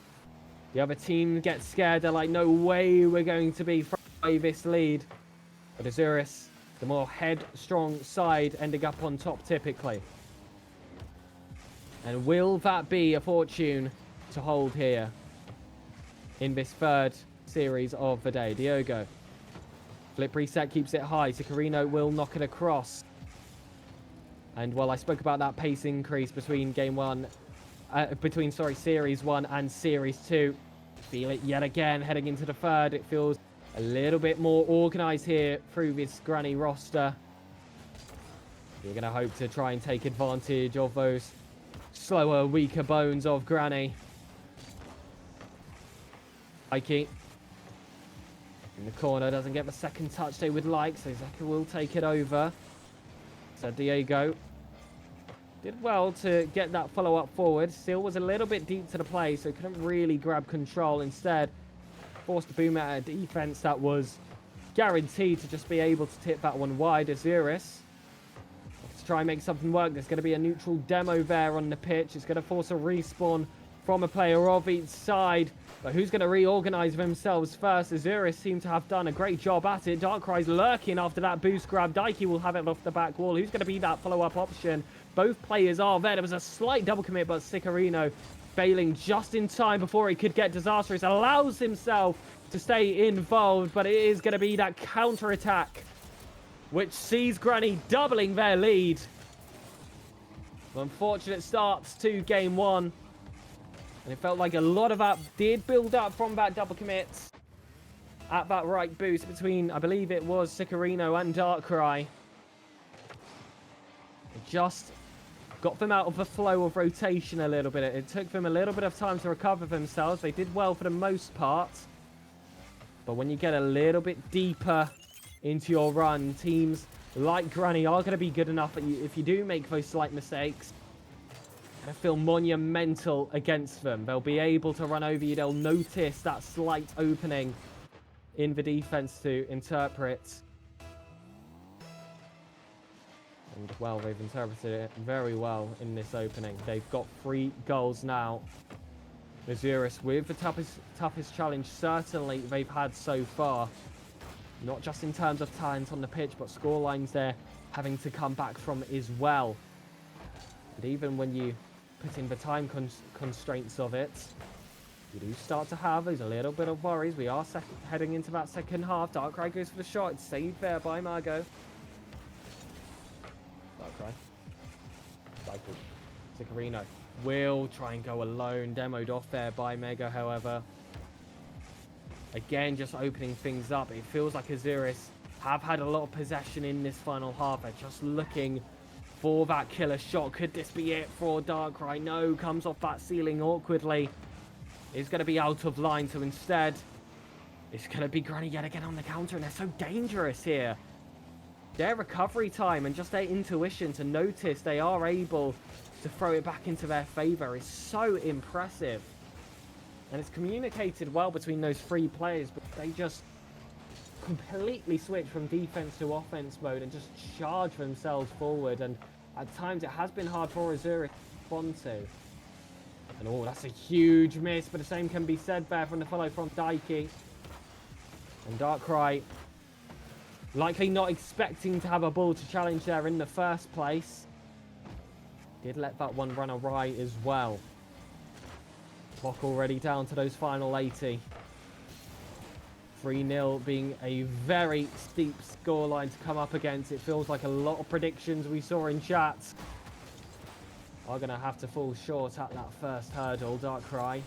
The other team gets scared. They're like, no way we're going to be by this lead. But Azuris, the more headstrong side, ending up on top typically. And will that be a fortune to hold here in this third series of the day? Diogo. Flip reset keeps it high. Sicarino will knock it across. And while I spoke about that pace increase between series 1 and series 2, Feel it yet again heading into the third. It feels a little bit more organized here through this Granny roster. You're going to hope to try and take advantage of those slower, weaker bones of Granny. Mikey in the corner doesn't get the second touch they would like, so Zeka will take it over. So Diego did well to get that follow-up forward. Still was a little bit deep to the play, so couldn't really grab control. Instead, forced the boom at a defense that was guaranteed to just be able to tip that one wide. Azuris to try and make something work. There's going to be a neutral demo there on the pitch. It's going to force a respawn from a player of each side. But who's going to reorganize themselves first? Azuris seem to have done a great job at it. Darkrai's lurking after that boost grab. Daiki will have it off the back wall. Who's going to be that follow-up option? Both players are there. There was a slight double commit, but Sicarino failing just in time before he could get disastrous. Allows himself to stay involved, but it is going to be that counter-attack, which sees Granny doubling their lead. Unfortunate starts to game one. And it felt like a lot of that did build up from that double commit at that right boost between, I believe it was Sicarino and Darkrai. It just got them out of the flow of rotation a little bit. It took them a little bit of time to recover themselves. They did well for the most part. But when you get a little bit deeper into your run, teams like Granny are going to be good enough if you do make those slight mistakes. I feel monumental against them. They'll be able to run over you. They'll notice that slight opening in the defense to interpret. And, well, they've interpreted it very well in this opening. They've got 3 goals now. Azuris with the toughest challenge certainly they've had so far. Not just in terms of talent on the pitch, but score lines they're having to come back from as well. But even when you put in the time constraints of it, you do start to have those a little bit of worries. We are heading into that second half. Darkrai goes for the shot. It's saved there by Margo. Darkrai. Sicarino will try and go alone. Demoed off there by Mega, however. Again, just opening things up. It feels like Azuris have had a lot of possession in this final half. They're just looking for that killer shot. Could this be it for Darkrai? No, comes off that ceiling awkwardly. It's going to be out of line, so instead, it's going to be Granny yet again on the counter, and they're so dangerous here. Their recovery time and just their intuition to notice they are able to throw it back into their favor is so impressive. And it's communicated well between those 3 players, but they just completely switch from defense to offense mode and just charge themselves forward. And at times it has been hard for Azuris to respond to. And oh, that's a huge miss, but the same can be said there from the follow from Daiki. And Darkrai likely not expecting to have a ball to challenge there in the first place. Did let that one run awry as well. Clock already down to those final 80. 3-0 being a very steep scoreline to come up against. It feels like a lot of predictions we saw in chat are going to have to fall short at that first hurdle. Darkrai,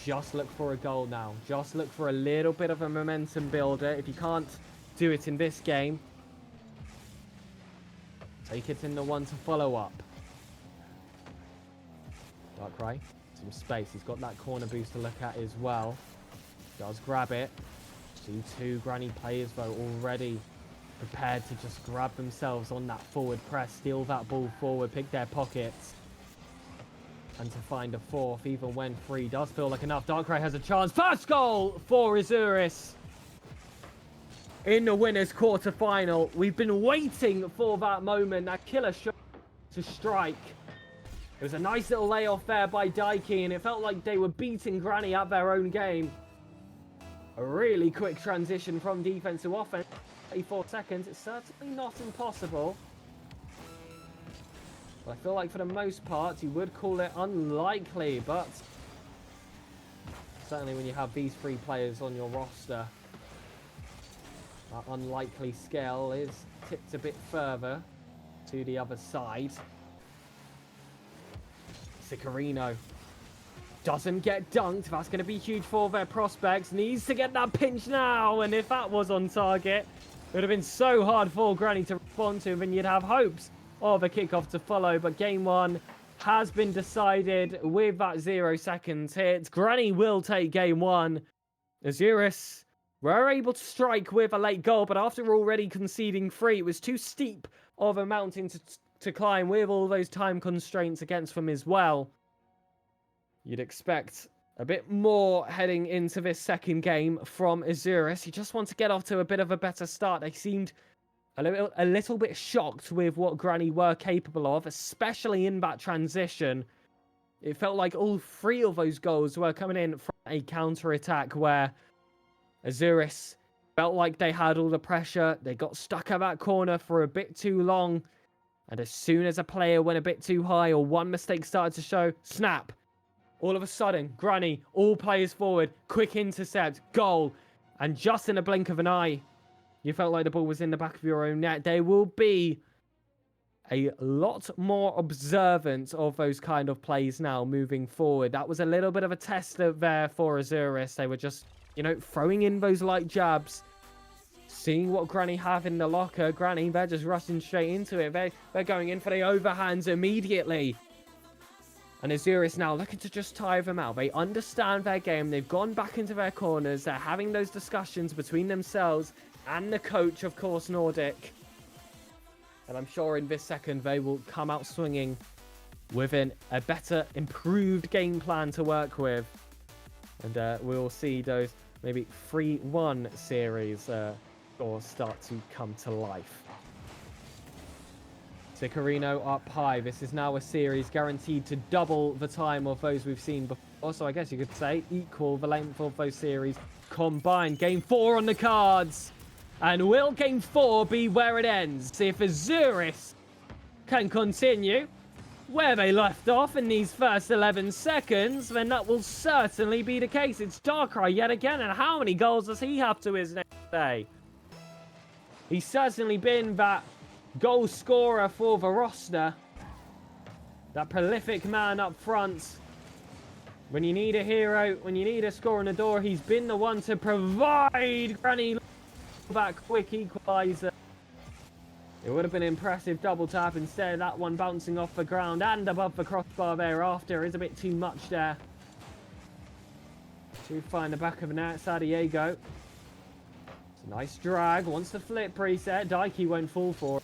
just look for a goal now. Just look for a little bit of a momentum builder. If you can't do it in this game, take it in the one to follow up. Darkrai, some space. He's got that corner boost to look at as well. Does grab it. See 2 Granny players though already prepared to just grab themselves on that forward press, steal that ball forward, pick their pockets, and to find a 4th even when 3 does feel like enough. Darkrai has a chance. First goal for Azuris in the winners quarter-final. We've been waiting for that moment, that killer shot to strike. It was a nice little layoff there by Daiki, and it felt like they were beating Granny at their own game. A really quick transition from defense to offense. 34 seconds. It's certainly not impossible. But I feel like for the most part, you would call it unlikely. But certainly when you have these 3 players on your roster, that unlikely scale is tipped a bit further to the other side. Sicarino Doesn't get dunked. That's going to be huge for their prospects. Needs to get that pinch now. And if that was on target, it would have been so hard for Granny to respond to. And you'd have hopes of a kickoff to follow. But game one has been decided with that 0 seconds hit. Granny will take game one. Azuris were able to strike with a late goal. But after already conceding 3, it was too steep of a mountain to climb with all those time constraints against them as well. You'd expect a bit more heading into this second game from Azuris. You just want to get off to a bit of a better start. They seemed a little bit shocked with what Granny were capable of, especially in that transition. It felt like all 3 of those goals were coming in from a counter-attack where Azuris felt like they had all the pressure. They got stuck at that corner for a bit too long. And as soon as a player went a bit too high or one mistake started to show, snap. All of a sudden, Granny, all players forward, quick intercept, goal. And just in a blink of an eye, you felt like the ball was in the back of your own net. There will be a lot more observant of those kind of plays now moving forward. That was a little bit of a test there for Azuris. They were just, you know, throwing in those light jabs, seeing what Granny have in the locker. Granny, they're just rushing straight into it. They're going in for the overhands immediately. And Azuris now looking to just tire them out. They understand their game. They've gone back into their corners. They're having those discussions between themselves and the coach, of course, Nordic. And I'm sure in this second they will come out swinging within a better, improved game plan to work with. And we'll see those maybe 3-1 series or start to come to life. Sicarino up high. This is now a series guaranteed to double the time of those we've seen before. So I guess you could say equal the length of those series combined. Game 4 on the cards. And will game 4 be where it ends? If Azuris can continue where they left off in these first 11 seconds, then that will certainly be the case. It's Darkrai yet again. And how many goals does he have to his next day? He's certainly been that goal scorer for the roster. That prolific man up front. When you need a hero, when you need a score on the door, he's been the one to provide Granny that quick equalizer. It would have been an impressive double tap. Instead, that one bouncing off the ground and above the crossbar thereafter is a bit too much there. To find the back of the net, San Diego. It's a nice drag. Wants to flip reset. Daiki won't fall for it.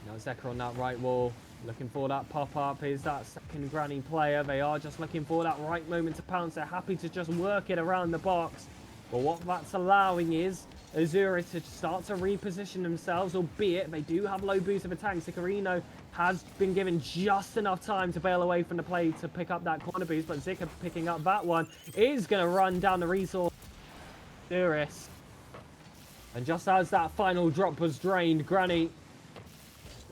Now Zekra on that right wall, looking for that pop-up. Is that second Granny player? They are just looking for that right moment to pounce. They're happy to just work it around the box. But what that's allowing is Azuris to start to reposition themselves, albeit they do have low boost of attack. Sicarino has been given just enough time to bail away from the play to pick up that corner boost, but Zika picking up that one is going to run down the resource. Azuris. And just as that final drop was drained, Granny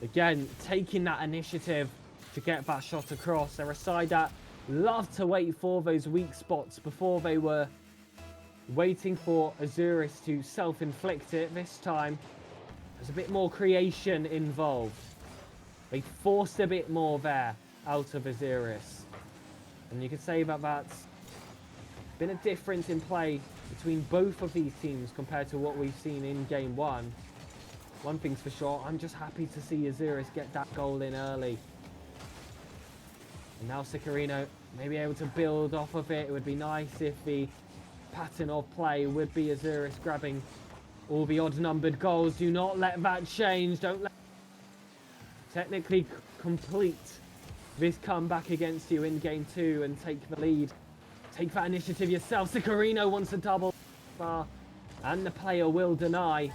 again, taking that initiative to get that shot across. They're a side that love to wait for those weak spots before they were waiting for Azuris to self-inflict it. This time, there's a bit more creation involved. They forced a bit more there out of Azuris. And you could say that that's been a difference in play between both of these teams compared to what we've seen in Game 1. One thing's for sure, I'm just happy to see Azuris get that goal in early. And now Sicarino may be able to build off of it. It would be nice if the pattern of play would be Azuris grabbing all the odd-numbered goals. Do not let that change. Don't let technically complete this comeback against you in Game 2 and take the lead. Take that initiative yourself. Sicarino wants a double bar, and the player will deny.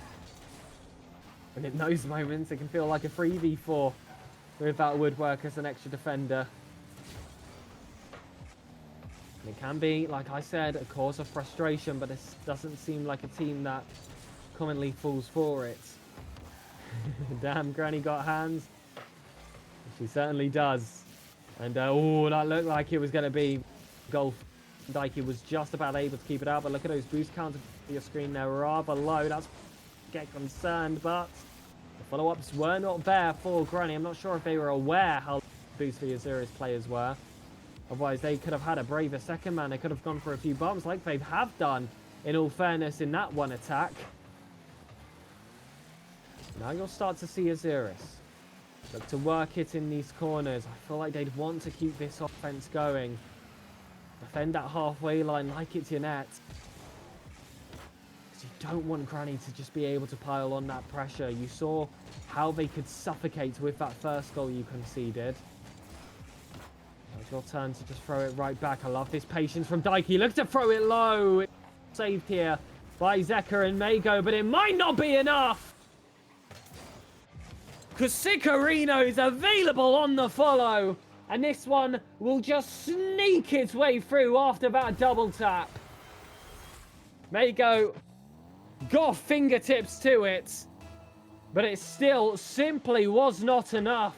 And in those moments, it can feel like a 3v4 with that Woodwork as an extra defender. And it can be, like I said, a cause of frustration, but this doesn't seem like a team that commonly falls for it. Damn, Granny got hands. She certainly does. And, oh, that looked like it was going to be goal. Daiki was just about able to keep it out, but look at those boost counters on your screen. They're rather low. That's get concerned, but the follow-ups were not there for Granny. I'm not sure if they were aware how boost the Azuris players were. Otherwise, they could have had a braver second man. They could have gone for a few bumps like they have done, in all fairness, in that one attack. Now you'll start to see Azuris look to work it in these corners. I feel like they'd want to keep this offense going. Defend that halfway line like it's your net. Because you don't want Granny to just be able to pile on that pressure. You saw how they could suffocate with that first goal you conceded. Now it's your turn to just throw it right back. I love this patience from Daiki. Look to throw it low. It's saved here by Zeka and Mago, but it might not be enough. Because Sicarino is available on the follow. And this one will just sneak its way through after that double tap. Mago got fingertips to it. But it still simply was not enough.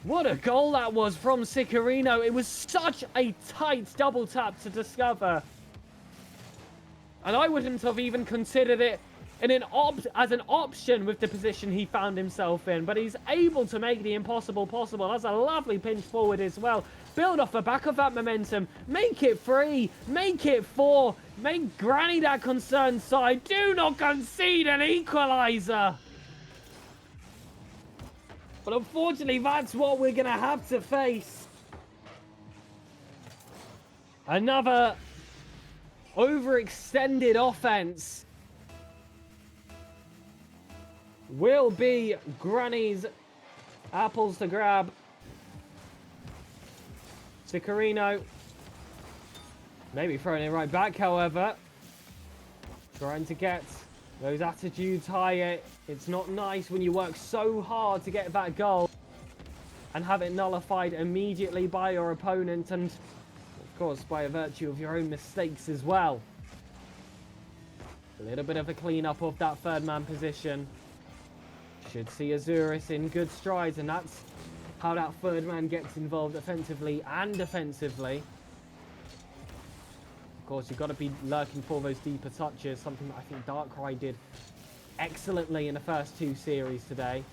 What a goal that was from Sicarino. It was such a tight double tap to discover. And I wouldn't have even considered it as an option with the position he found himself in. But he's able to make the impossible possible. That's a lovely pinch forward as well. Build off the back of that momentum. Make it 3. Make it 4. Make Granny that concerned side. Do not concede an equaliser. But unfortunately, that's what we're going to have to face. Another overextended offense will be Granny's apples to grab. Sicarino maybe throwing it right back, however. Trying to get those attitudes higher. It's not nice when you work so hard to get that goal and have it nullified immediately by your opponent, and of course by virtue of your own mistakes as well. A little bit of a clean-up of that third man position. Should see Azuris in good strides, and that's how that third man gets involved offensively and defensively. Of course, you've got to be lurking for those deeper touches, something that I think Darkrai did excellently in the first 2 series today.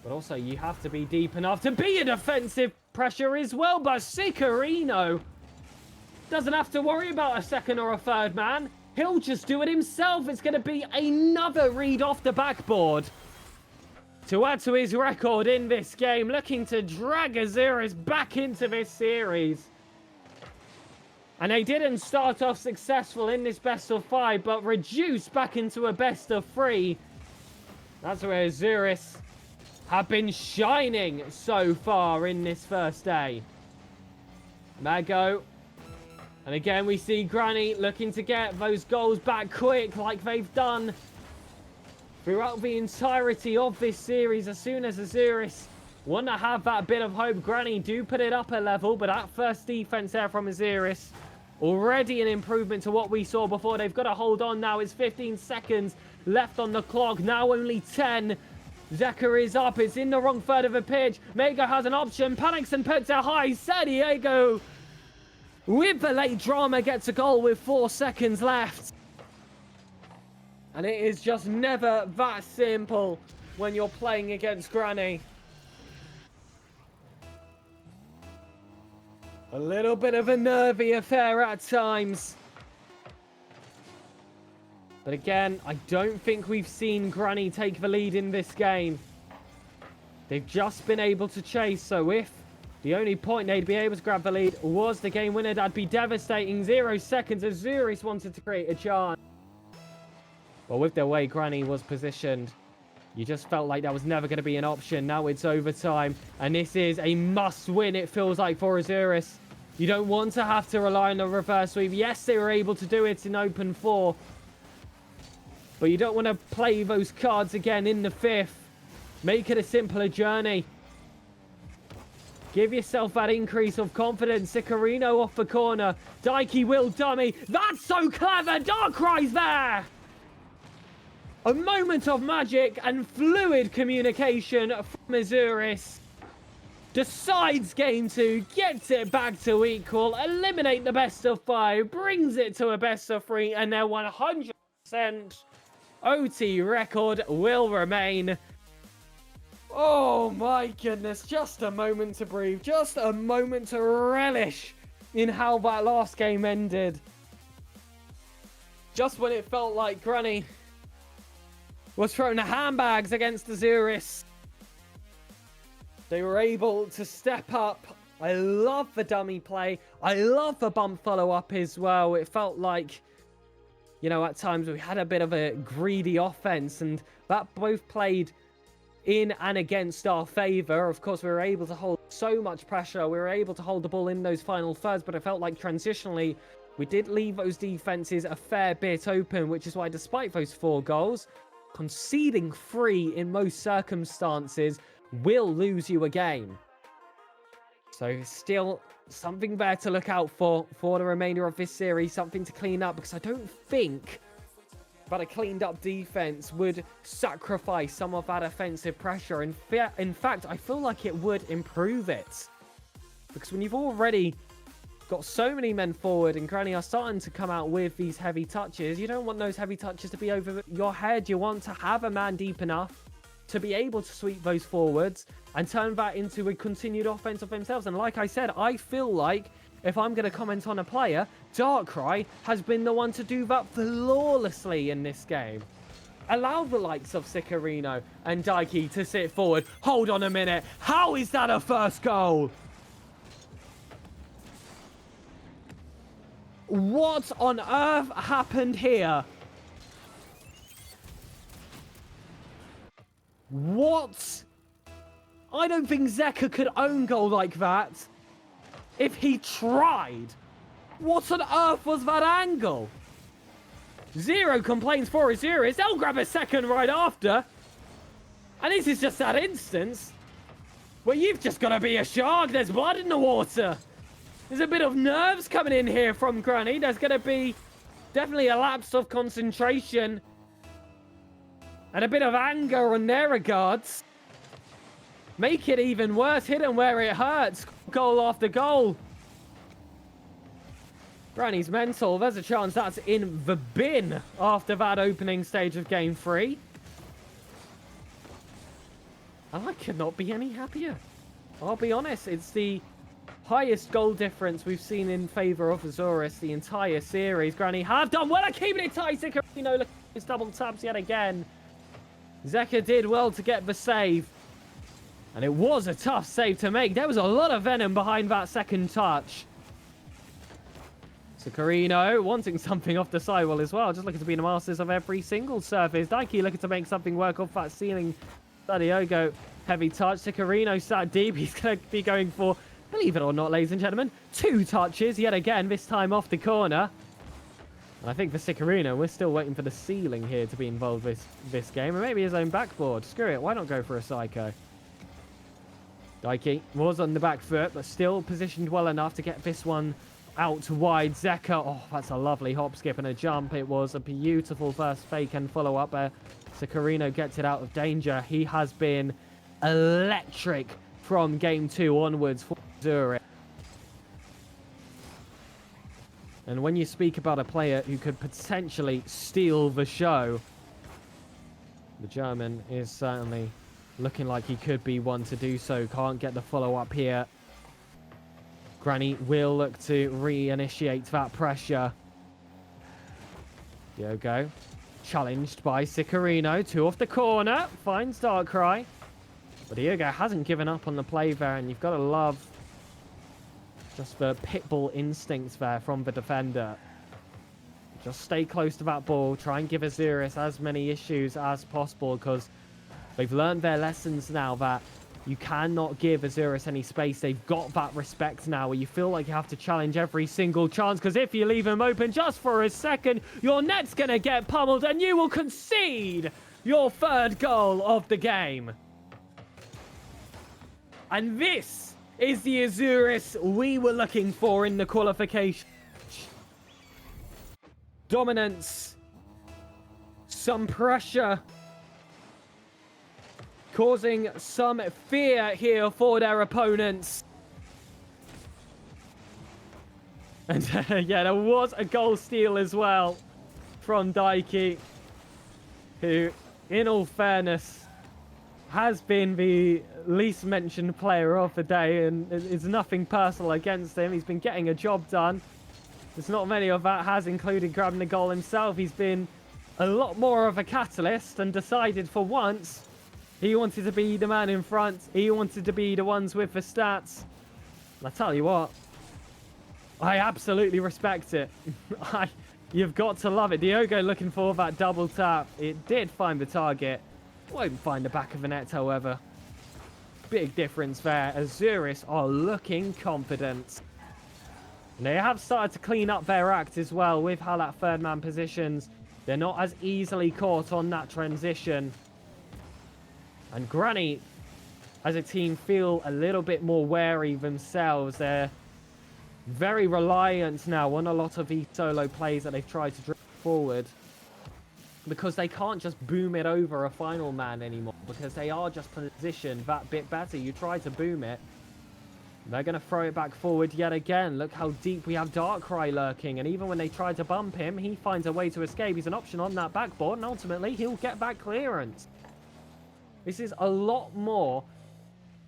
But also, you have to be deep enough to be a defensive pressure as well. But Sicarino doesn't have to worry about a second or a third man. He'll just do it himself. It's going to be another read off the backboard to add to his record in this game, looking to drag Azuris back into this series. And they didn't start off successful in this best of 5, but reduced back into a best of 3. That's where Azuris have been shining so far in this first day. Mago. And again, we see Granny looking to get those goals back quick like they've done throughout the entirety of this series. As soon as Azuris want to have that bit of hope, Granny do put it up a level, but that first defense there from Azuris, already an improvement to what we saw before. They've got to hold on now. It's 15 seconds left on the clock. Now only 10. Zeka is up. It's in the wrong third of the pitch. Mago has an option. Panics and puts it high. San Diego, with the late drama, gets a goal with 4 seconds left. And it is just never that simple when you're playing against Granny. A little bit of a nervy affair at times. But again, I don't think we've seen Granny take the lead in this game. They've just been able to chase, so if the only point they'd be able to grab the lead was the game winner, that'd be devastating. 0 seconds. Azuris wanted to create a chance. But with the way Granny was positioned, you just felt like that was never going to be an option. Now it's overtime, and this is a must-win, it feels like, for Azuris. You don't want to have to rely on the reverse sweep. Yes, they were able to do it in Open 4. But you don't want to play those cards again in the 5th. Make it a simpler journey. Give yourself that increase of confidence. Sicarino off the corner. Daiki will dummy. That's so clever. Darkrai's there. A moment of magic and fluid communication from Azuris. Decides game 2, gets it back to equal, eliminate the best of 5, brings it to a best of 3, and their 100% OT record will remain. Oh my goodness, just a moment to breathe, just a moment to relish in how that last game ended. Just when it felt like Granny was throwing the handbags against Azuris, they were able to step up. I love the dummy play. I love the bump follow-up as well. It felt like, you know, at times we had a bit of a greedy offense, and that both played in and against our favor. Of course, we were able to hold so much pressure. We were able to hold the ball in those final thirds, but it felt like transitionally, we did leave those defenses a fair bit open, which is why despite those 4 goals, conceding 3 in most circumstances will lose you a game. So still something there to look out for the remainder of this series, something to clean up, because I don't think that a cleaned up defense would sacrifice some of that offensive pressure. In fact, I feel like it would improve it, because when you've already got so many men forward and Granny are starting to come out with these heavy touches, you don't want those heavy touches to be over your head. You want to have a man deep enough to be able to sweep those forwards and turn that into a continued offense of themselves. And like I said, I feel like if I'm going to comment on a player, Darkrai has been the one to do that flawlessly in this game. Allow the likes of Sicarino and Daiki to sit forward. Hold on a minute. How is that a first goal? What on earth happened here? What? I don't think Zeka could own goal like that if he tried. What on earth was that angle? Zero complaints for Azuris. They'll grab a second right after. And this is just that instance where you've just got to be a shark. There's blood in the water. There's a bit of nerves coming in here from Granny. There's going to be definitely a lapse of concentration and a bit of anger on their regards. Make it even worse. Hit him where it hurts. Goal after goal. Granny's mental. There's a chance that's in the bin after that opening stage of Game 3. And I could not be any happier. I'll be honest. It's the highest goal difference we've seen in favour of Azuris the entire series. Granny have done well at keeping it tight. Sicarino look at his double taps yet again. Zeka did well to get the save. And it was a tough save to make. There was a lot of venom behind that second touch. Sicarino wanting something off the sidewall as well. Just looking to be the masters of every single surface. Daiki looking to make something work off that ceiling. Sadiogo, heavy touch. Sicarino sat deep. He's going to be going for, believe it or not, ladies and gentlemen, 2 touches yet again, this time off the corner. I think for Sicarino, we're still waiting for the ceiling here to be involved with this game. Or maybe his own backboard. Screw it. Why not go for a psycho? Daiki was on the back foot, but still positioned well enough to get this one out wide. Zeka, oh, that's a lovely hop, skip, and a jump. It was a beautiful first fake and follow-up. Sicarino gets it out of danger. He has been electric from Game 2 onwards for Azuris. And when you speak about a player who could potentially steal the show, the German is certainly looking like he could be one to do so. Can't get the follow-up here. Granny will look to reinitiate that pressure. Diogo challenged by Sicarino. 2 off the corner. Finds Darkrai. But Diogo hasn't given up on the play there, and you've got to love just the pitbull instincts there from the defender. Just stay close to that ball. Try and give Azuris as many issues as possible, because they've learned their lessons now that you cannot give Azuris any space. They've got that respect now where you feel like you have to challenge every single chance, because if you leave him open just for a second, your net's going to get pummeled and you will concede your 3rd goal of the game. And this is the Azuris we were looking for in the qualification. Dominance. Some pressure. Causing some fear here for their opponents. And yeah, there was a goal steal as well from Daiki, who, in all fairness, has been the least mentioned player of the day, and it's nothing personal against him. He's been getting a job done. There's not many of that has included grabbing the goal himself. He's been a lot more of a catalyst and decided for once he wanted to be the man in front. He wanted to be the ones with the stats. And I tell you what, I absolutely respect it. You've got to love it. Diogo looking for that double tap. It did find the target. Won't find the back of the net, however. Big difference there. Azuris are looking confident. And they have started to clean up their act as well with how that third man positions. They're not as easily caught on that transition. And Granny, as a team, feel a little bit more wary themselves. They're very reliant now on a lot of these solo plays that they've tried to drift forward. Because they can't just boom it over a final man anymore. Because they are just positioned that bit better. You try to boom it, they're going to throw it back forward yet again. Look how deep we have Darkrai lurking. And even when they try to bump him, he finds a way to escape. He's an option on that backboard. And ultimately, he'll get back clearance. This is a lot more,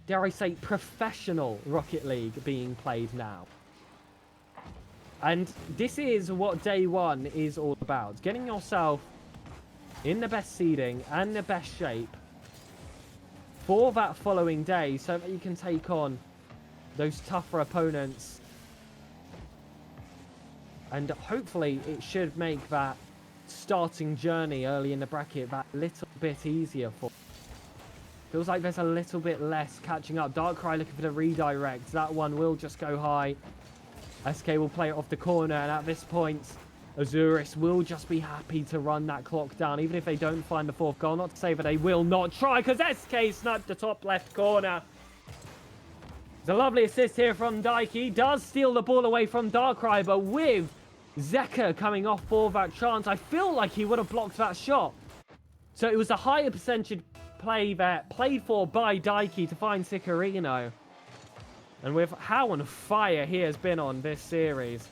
dare I say, professional Rocket League being played now. And this is what day one is all about. Getting yourself in the best seeding and the best shape for that following day so that you can take on those tougher opponents. And hopefully it should make that starting journey early in the bracket that little bit easier for. Feels like there's a little bit less catching up. Darkrai looking for the redirect. That one will just go high. SK will play it off the corner, and at this point, Azuris will just be happy to run that clock down, even if they don't find the fourth goal. Not to say that they will not try, because SK sniped the top left corner. There's a lovely assist here from Daiki. Does steal the ball away from Darkrai, but with Zeka coming off for that chance, I feel like he would have blocked that shot. So it was a higher percentage play there, played for by Daiki to find Sicarino. And with how on fire he has been on this series,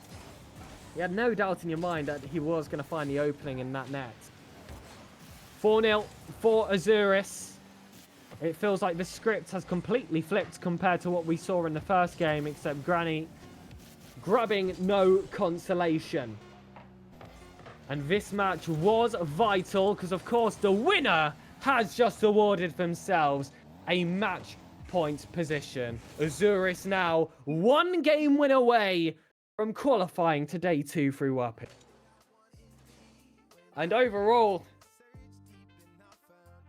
you had no doubt in your mind that he was going to find the opening in that net. 4-0 for Azuris. It feels like the script has completely flipped compared to what we saw in the first game, except Granny grabbing no consolation. And this match was vital because, of course, the winner has just awarded themselves a match point position. Azuris now one game win away from qualifying to day 2 through Whooping. And overall,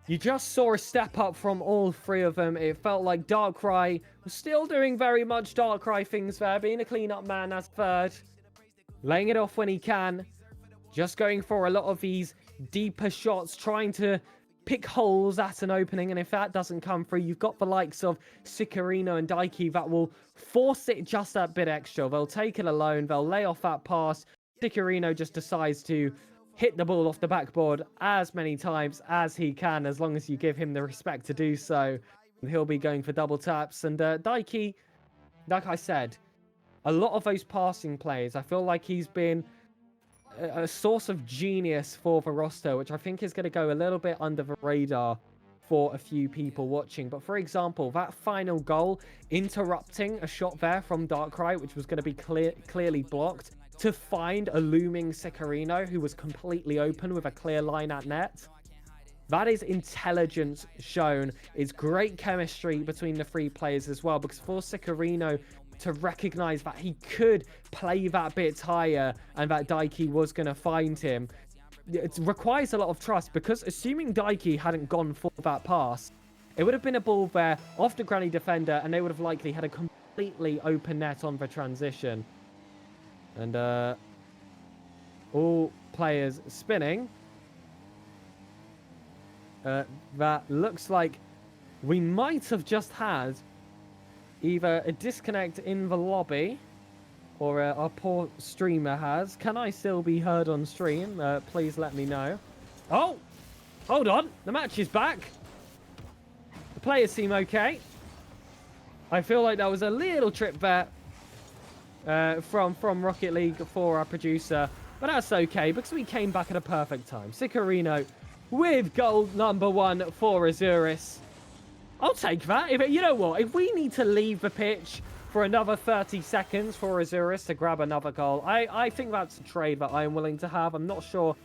you just saw a step up from all three of them. It felt like Darkrai was still doing very much Darkrai things there, being a clean-up man as third, laying it off when he can, just going for a lot of these deeper shots, trying to pick holes at an opening, and if that doesn't come through, you've got the likes of Sicarino and Daiki that will force it just that bit extra. They'll take it alone, they'll lay off that pass. Sicarino just decides to hit the ball off the backboard as many times as he can, as long as you give him the respect to do so. And he'll be going for double taps. And Daiki, like I said, a lot of those passing plays, I feel like he's been a source of genius for the roster, which I think is going to go a little bit under the radar for a few people watching. But for example, that final goal, interrupting a shot there from Darkrai, which was going to be clearly blocked, to find a looming Sicarino who was completely open with a clear line at net. That is intelligence shown. It's great chemistry between the three players as well, because for Sicarino to recognize that he could play that bit higher and that Daiki was going to find him, it requires a lot of trust, because assuming Daiki hadn't gone for that pass, it would have been a ball there off the Granny defender, and they would have likely had a completely open net on the transition. And all players spinning. That looks like we might have just had either a disconnect in the lobby, or our poor streamer has. Can I still be heard on stream? Please let me know. Oh, hold on. The match is back. The players seem okay. I feel like that was a little trip there from Rocket League for our producer, but that's okay because we came back at a perfect time. Sicarino with goal number 1 for Azuris. I'll take that. You know what? If we need to leave the pitch for another 30 seconds for Azuris to grab another goal, I think that's a trade that I'm willing to have. I'm not sure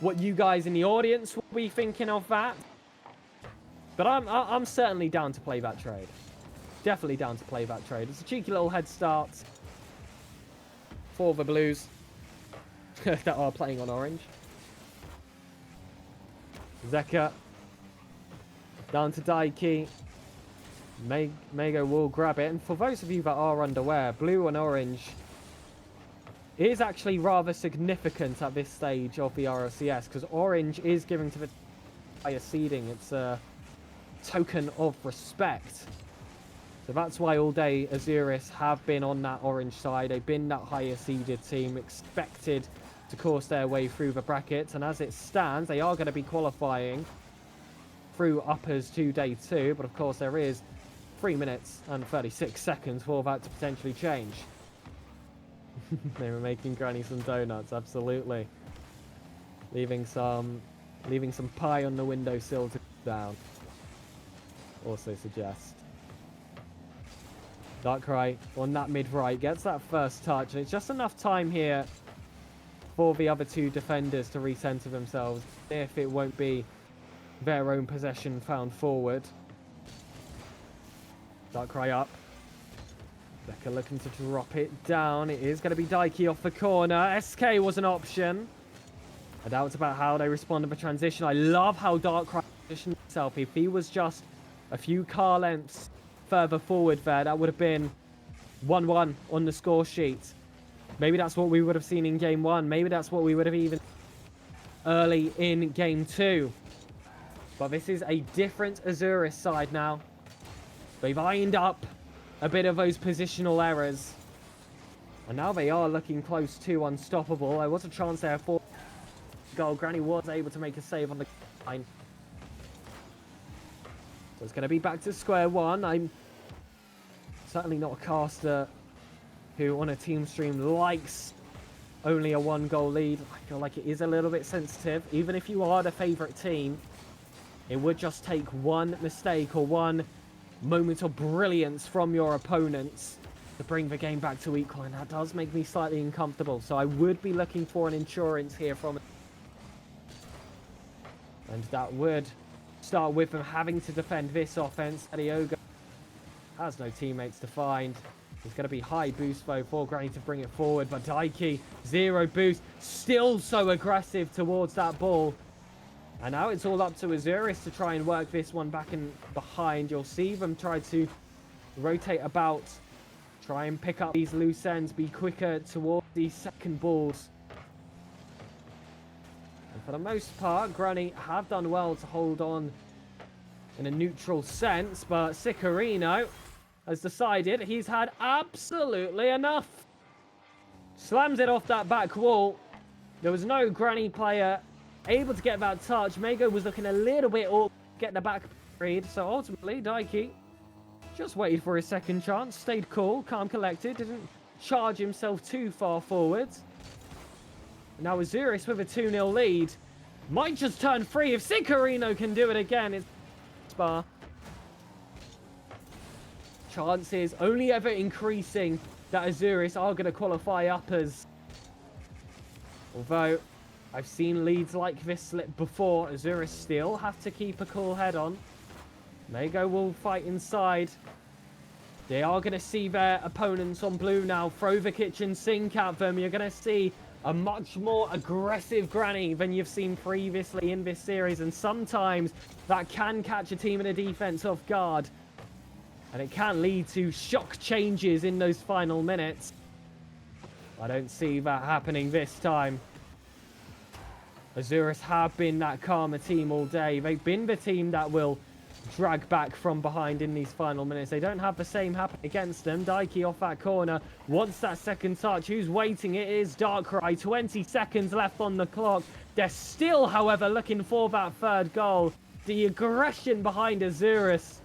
what you guys in the audience will be thinking of that. But I'm certainly down to play that trade. Definitely down to play that trade. It's a cheeky little head start for the Blues that are playing on orange. Zeka down to Daiki. Mago will grab it. And for those of you that are unaware, blue and orange is actually rather significant at this stage of the RLCS, because orange is given to the higher seeding. It's a token of respect. So that's why all day Azuris have been on that orange side. They've been that higher seeded team, expected to course their way through the brackets. And as it stands, they are going to be qualifying through uppers to day 2. But of course, there is 3 minutes and 36 seconds for that to potentially change. They were making Granny some donuts, absolutely. Leaving some pie on the windowsill to down. Also suggest. Darkrai on that mid-right gets that first touch, and it's just enough time here for the other two defenders to recenter themselves, if it won't be their own possession found forward. Darkrai up. Becca looking to drop it down. It is going to be Daiki off the corner. SK was an option. I doubt about how they respond to the transition. I love how Darkrai positioned himself. If he was just a few car lengths further forward there, that would have been 1-1 on the score sheet. Maybe that's what we would have seen in game 1. Maybe that's what we would have even early in game 2. But this is a different Azuris side now. They've ironed up a bit of those positional errors. And now they are looking close to unstoppable. There was a chance there for goal. Granny was able to make a save on the line. So it's going to be back to square one. I'm certainly not a caster who on a team stream likes only a 1-goal lead. I feel like it is a little bit sensitive. Even if you are the favourite team, it would just take one mistake or one moment of brilliance from your opponents to bring the game back to equal, and that does make me slightly uncomfortable. So I would be looking for an insurance here from it. And that would start with them having to defend this offense. Adioga has no teammates to find. It's going to be high boost though for Granny to bring it forward, but Daiki, 0 boost, still so aggressive towards that ball. And now it's all up to Azuris to try and work this one back and behind. You'll see them try to rotate about, try and pick up these loose ends, be quicker towards these second balls. And for the most part, Granny have done well to hold on in a neutral sense, but Sicarino has decided he's had absolutely enough. Slams it off that back wall. There was no Granny player able to get that touch. Mago was looking a little bit awkward to get the back read. So ultimately, Daiki just waited for his second chance. Stayed cool, calm, collected. Didn't charge himself too far forwards. Now Azuris with a 2-0 lead. Might just turn free if Sicarino can do it again. It's bar. Chances only ever increasing that Azuris are going to qualify uppers. Although I've seen leads like this slip before. Azuris still have to keep a cool head on. Mago will fight inside. They are going to see their opponents on blue now. Throw the kitchen sink at them. You're going to see a much more aggressive Granny than you've seen previously in this series. And sometimes that can catch a team in a defense off guard. And it can lead to shock changes in those final minutes. I don't see that happening this time. Azuris have been that calmer team all day. They've been the team that will drag back from behind in these final minutes. They don't have the same happen against them. Daiki off that corner wants that second touch. Who's waiting? It is Darkrai. 20 seconds left on the clock. They're still, however, looking for that third goal. The aggression behind Azuris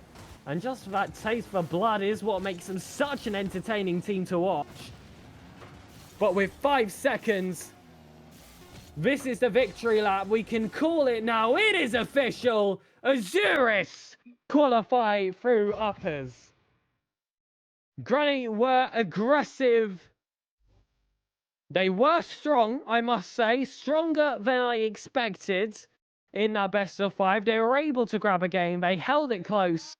and just that taste for blood is what makes them such an entertaining team to watch. But with 5 seconds This is the victory lap. We can call it now. It is official. Azuris qualify through uppers. Granny were aggressive. They were strong, I must say. Stronger than I expected in that best of 5. They were able to grab a game. They held it close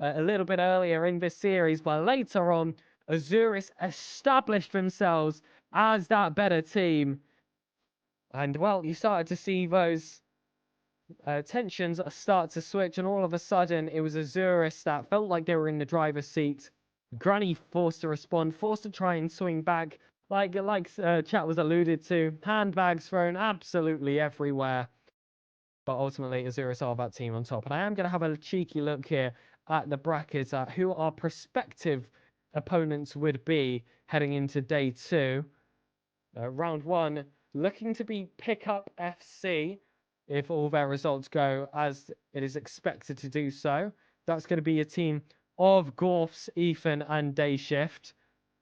a little bit earlier in this series, but later on, Azuris established themselves as that better team. And, well, you started to see those tensions start to switch, and all of a sudden, it was Azuris that felt like they were in the driver's seat. Granny forced to respond, forced to try and swing back, like chat was alluded to. Handbags thrown absolutely everywhere. But ultimately, Azuris are that team on top. And I am going to have a cheeky look here at the brackets at who our prospective opponents would be heading into day 2. Round 1, looking to be Pickup FC, if all their results go as it is expected to do so. That's going to be a team of Gorfs, Ethan, and Dayshift,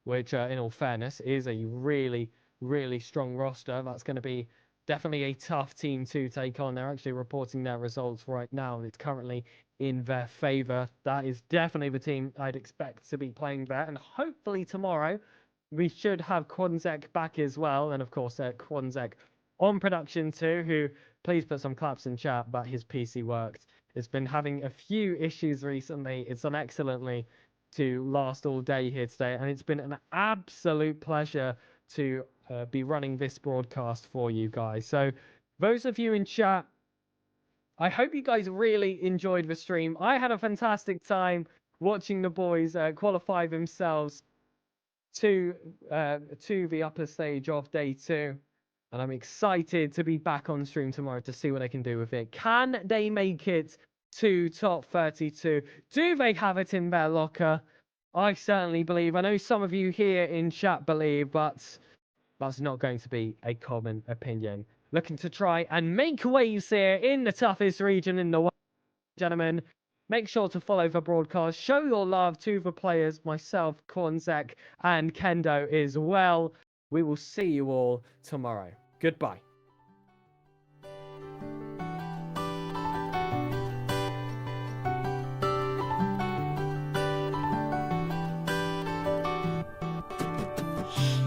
which, in all fairness, is a really, really strong roster. That's going to be definitely a tough team to take on. They're actually reporting their results right now, and it's currently in their favour. That is definitely the team I'd expect to be playing there, and hopefully tomorrow we should have Quanzek back as well, and of course Quanzek on production too, who, please put some claps in chat, but his PC worked. It's been having a few issues recently. It's done excellently to last all day here today, and it's been an absolute pleasure to be running this broadcast for you guys. So those of you in chat, I hope you guys really enjoyed the stream. I had a fantastic time watching the boys qualify themselves to the upper stage of day 2. And I'm excited to be back on stream tomorrow to see what they can do with it. Can they make it to top 32? Do they have it in their locker? I certainly believe. I know some of you here in chat believe, but that's not going to be a common opinion. Looking to try and make waves here in the toughest region in the world, gentlemen. Make sure to follow the broadcast. Show your love to the players, myself, Kornzek, and Kendo as well. We will see you all tomorrow. Goodbye.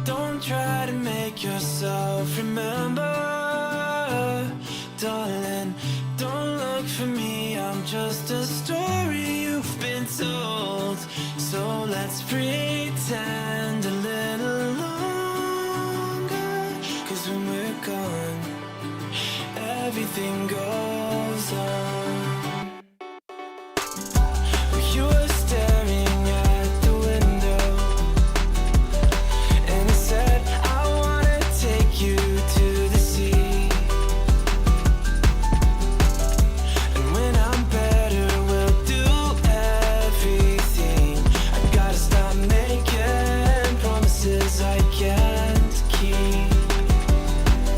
Don't try to make yourself remember, darling. Don't look for me, I'm just a story you've been told. So let's pretend a little longer, 'cause when we're gone, everything goes on. You were staring at the window, and I said, I wanna take you to the sea. And when I'm better, we'll do everything. I gotta stop making promises I can't keep.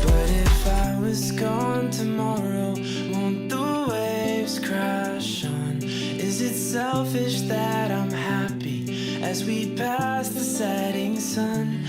But if I was gone tomorrow, won't the waves crash on? Is it selfish that I'm happy as we pass the setting sun?